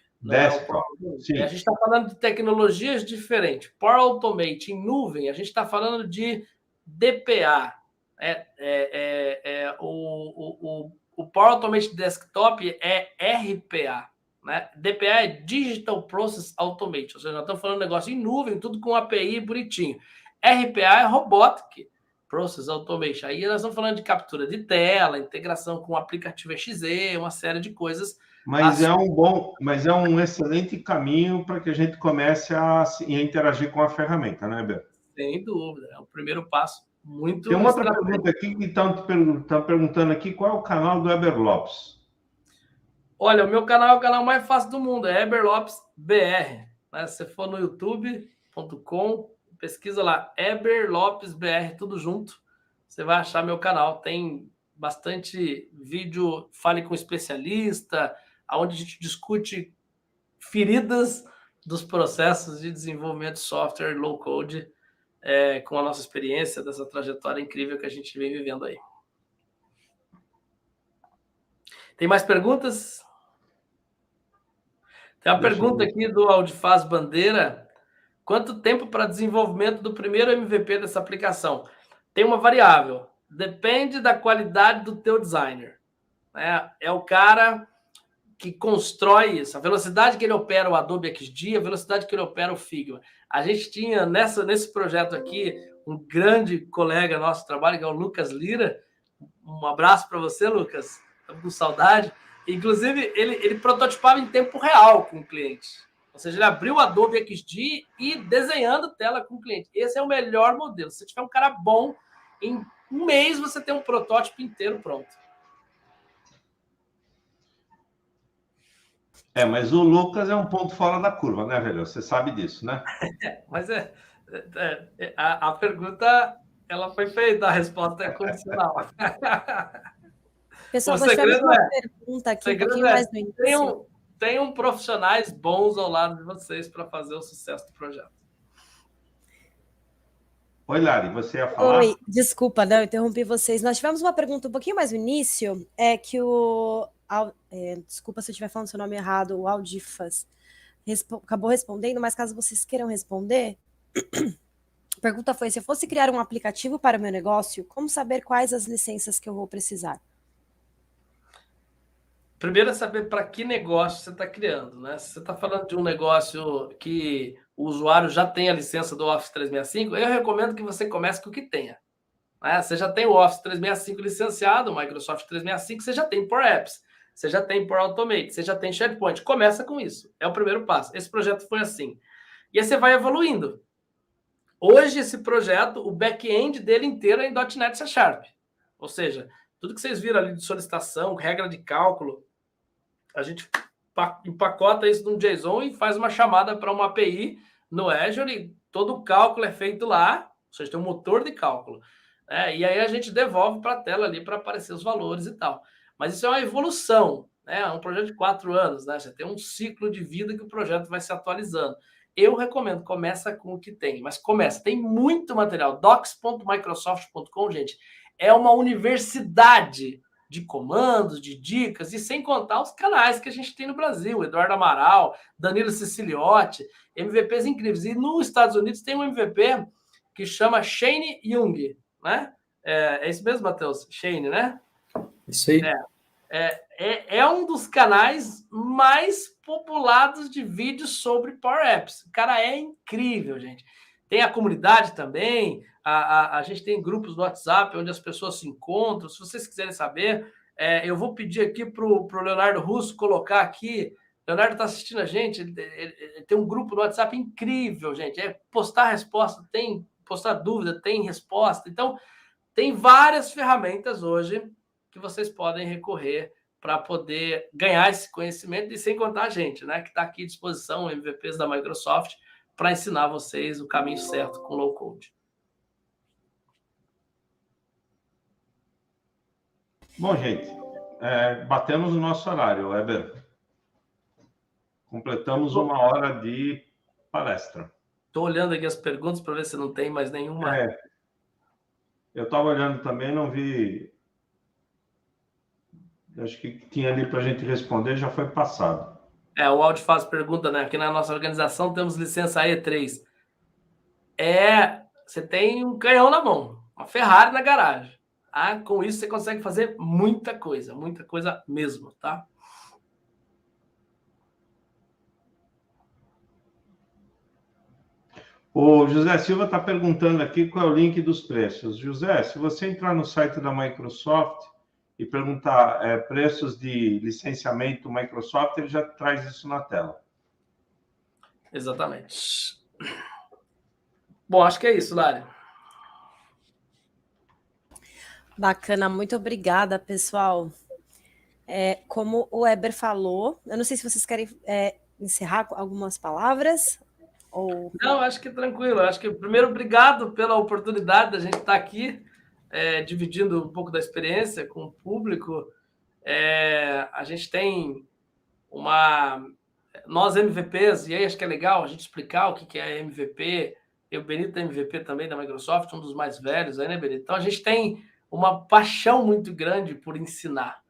Sim. A gente está falando de tecnologias diferentes. Power Automate em nuvem, a gente está falando de DPA. O Power Automate Desktop é RPA. Né? DPA é Digital Process Automation, ou seja, nós estamos falando de negócio em nuvem, tudo com API bonitinho. RPA é Robotic Process Automation. Aí nós estamos falando de captura de tela, integração com o aplicativo XZ, uma série de coisas. Mas é um excelente caminho para que a gente comece a interagir com a ferramenta, né, Beto? Sem dúvida, é o primeiro passo. Muito. Tem uma outra pergunta aqui que estão perguntando aqui, qual é o canal do Eber Lopes? Olha, o meu canal é o canal mais fácil do mundo, é Eber Lopes BR. Né? Se você for no youtube.com, pesquisa lá, Eber Lopes BR, tudo junto, você vai achar meu canal. Tem bastante vídeo, fale com especialista, onde a gente discute feridas dos processos de desenvolvimento de software low-code, com a nossa experiência, dessa trajetória incrível que a gente vem vivendo aí. Tem mais perguntas? Tem uma pergunta aqui do Aldifaz Bandeira. Quanto tempo para desenvolvimento do primeiro MVP dessa aplicação? Tem uma variável. Depende da qualidade do teu designer. né? É o cara que constrói isso, a velocidade que ele opera o Adobe XD, a velocidade que ele opera o Figma. A gente tinha nesse projeto aqui um grande colega nosso de trabalho, que é o Lucas Lira. Um abraço para você, Lucas. Estamos com saudade. Inclusive, ele prototipava em tempo real com o cliente. Ou seja, ele abriu o Adobe XD e desenhando tela com o cliente. Esse é o melhor modelo. Se você tiver um cara bom, em um mês você tem um protótipo inteiro pronto. Mas o Lucas é um ponto fora da curva, né, velho? Você sabe disso, né? Mas a pergunta, ela foi feita, a resposta é condicional. Pessoal, O nós tivemos segredo uma pergunta aqui um pouquinho mais no início. Tenham profissionais bons ao lado de vocês para fazer o sucesso do projeto. Oi, Lari, você ia falar? Oi, desculpa, não, interrompi vocês. Nós tivemos uma pergunta um pouquinho mais no início, que desculpa se eu estiver falando seu nome errado, o Aldifas acabou respondendo, mas caso vocês queiram responder, a pergunta foi: se eu fosse criar um aplicativo para o meu negócio, como saber quais as licenças que eu vou precisar? Primeiro é saber para que negócio você está criando, né? Se você está falando de um negócio que o usuário já tem a licença do Office 365, eu recomendo que você comece com o que tenha. Né? Você já tem o Office 365 licenciado, o Microsoft 365, você já tem Power Apps, você já tem Power Automate, você já tem SharePoint. Começa com isso. É o primeiro passo. Esse projeto foi assim. E aí você vai evoluindo. Hoje, esse projeto, o back-end dele inteiro é em .NET C#. Ou seja, tudo que vocês viram ali de solicitação, regra de cálculo, a gente empacota isso num JSON e faz uma chamada para uma API no Azure e todo o cálculo é feito lá, ou seja, tem um motor de cálculo. E aí a gente devolve para a tela ali para aparecer os valores e tal. Mas isso é uma evolução, né? É um projeto de 4 anos, né? Você tem um ciclo de vida que o projeto vai se atualizando. Eu recomendo, começa com o que tem, mas começa. Tem muito material. docs.microsoft.com, gente, é uma universidade de comandos, de dicas, e sem contar os canais que a gente tem no Brasil, Eduardo Amaral, Danilo Siciliotti, MVPs incríveis. E nos Estados Unidos tem um MVP que chama Shane Young, né? É isso mesmo, Matheus? Shane, né? Isso aí. É um dos canais mais populados de vídeos sobre Power Apps. O cara é incrível, gente. Tem a comunidade também, a gente tem grupos no WhatsApp onde as pessoas se encontram. Se vocês quiserem saber, eu vou pedir aqui para o Leonardo Russo colocar aqui. Leonardo está assistindo a gente, ele tem um grupo no WhatsApp incrível, gente. É postar resposta, tem postar dúvida, tem resposta. Então, tem várias ferramentas hoje que vocês podem recorrer para poder ganhar esse conhecimento, e sem contar a gente, né, que está aqui à disposição, MVPs da Microsoft, para ensinar vocês o caminho certo com low code. Bom, gente, batemos o nosso horário, Weber. Completamos 1 hora de palestra. Estou olhando aqui as perguntas para ver se não tem mais nenhuma. Eu estava olhando também, não vi. Acho que tinha ali para a gente responder, já foi passado. O Aldi faz pergunta, né? Aqui na nossa organização temos licença E3. Você tem um canhão na mão, uma Ferrari na garagem. Tá? Com isso você consegue fazer muita coisa mesmo, tá? O José Silva está perguntando aqui qual é o link dos preços. José, se você entrar no site da Microsoft e perguntar preços de licenciamento Microsoft, ele já traz isso na tela. Exatamente. Bom, acho que é isso, Lari. Bacana, muito obrigada, pessoal. Como o Weber falou, eu não sei se vocês querem encerrar com algumas palavras. Não, acho que tranquilo. Acho que, primeiro, obrigado pela oportunidade da gente estar aqui, dividindo um pouco da experiência com o público. A gente tem nós MVPs, e aí acho que é legal a gente explicar o que é MVP. O Benito é MVP também da Microsoft, um dos mais velhos aí, né, Benito? Então, a gente tem uma paixão muito grande por ensinar.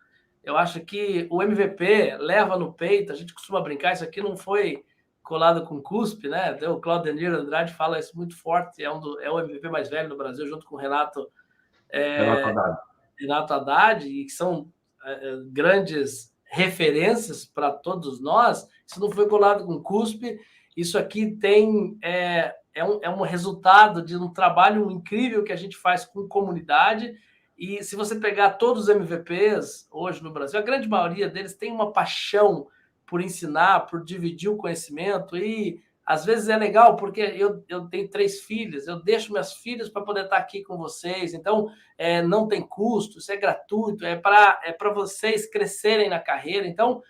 Eu acho que o MVP leva no peito, a gente costuma brincar, isso aqui não foi colado com cuspe, né? O Claudenir Andrade fala isso muito forte, é o MVP mais velho no Brasil, junto com o Renato Haddad, e que são grandes referências para todos nós, isso não foi colado com cuspe, isso aqui é um resultado de um trabalho incrível que a gente faz com comunidade. E se você pegar todos os MVPs hoje no Brasil, a grande maioria deles tem uma paixão por ensinar, por dividir o conhecimento. E às vezes é legal, porque eu tenho 3 filhas, eu deixo minhas filhas para poder estar aqui com vocês. Então, não tem custo, isso é gratuito, é para vocês crescerem na carreira. Então,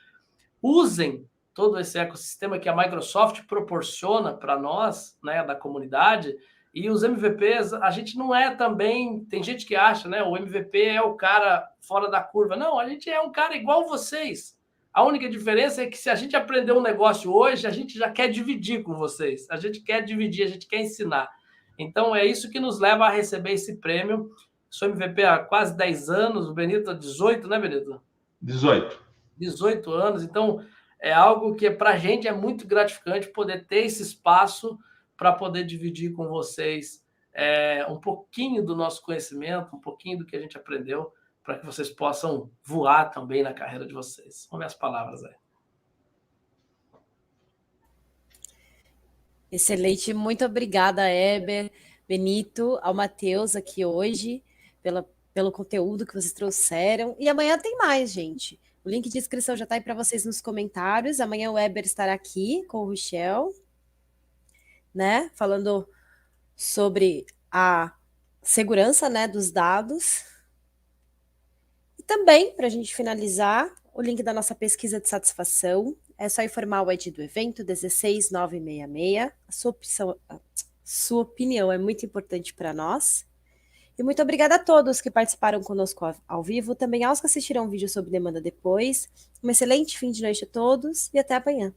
usem todo esse ecossistema que a Microsoft proporciona para nós, né, da comunidade. E os MVPs, a gente não é também... Tem gente que acha, né, o MVP é o cara fora da curva. Não, a gente é um cara igual vocês. A única diferença é que se a gente aprender um negócio hoje, a gente já quer dividir com vocês. A gente quer dividir, a gente quer ensinar. Então, é isso que nos leva a receber esse prêmio. Sou MVP há quase 10 anos, o Benito há 18, né, Benito? 18 anos. Então, é algo que para a gente é muito gratificante poder ter esse espaço para poder dividir com vocês um pouquinho do nosso conhecimento, um pouquinho do que a gente aprendeu, para que vocês possam voar também na carreira de vocês. Vamos ver as palavras aí. Excelente, muito obrigada, Heber, Benito, ao Matheus aqui hoje, pelo conteúdo que vocês trouxeram. E amanhã tem mais, gente. O link de inscrição já está aí para vocês nos comentários. Amanhã o Heber estará aqui com o Michel, né, falando sobre a segurança, né, dos dados. E também, para a gente finalizar, o link da nossa pesquisa de satisfação. É só informar o ID do evento, 16966. Sua opinião é muito importante para nós. E muito obrigada a todos que participaram conosco ao vivo, também aos que assistirão o vídeo sob demanda depois. Um excelente fim de noite a todos e até amanhã.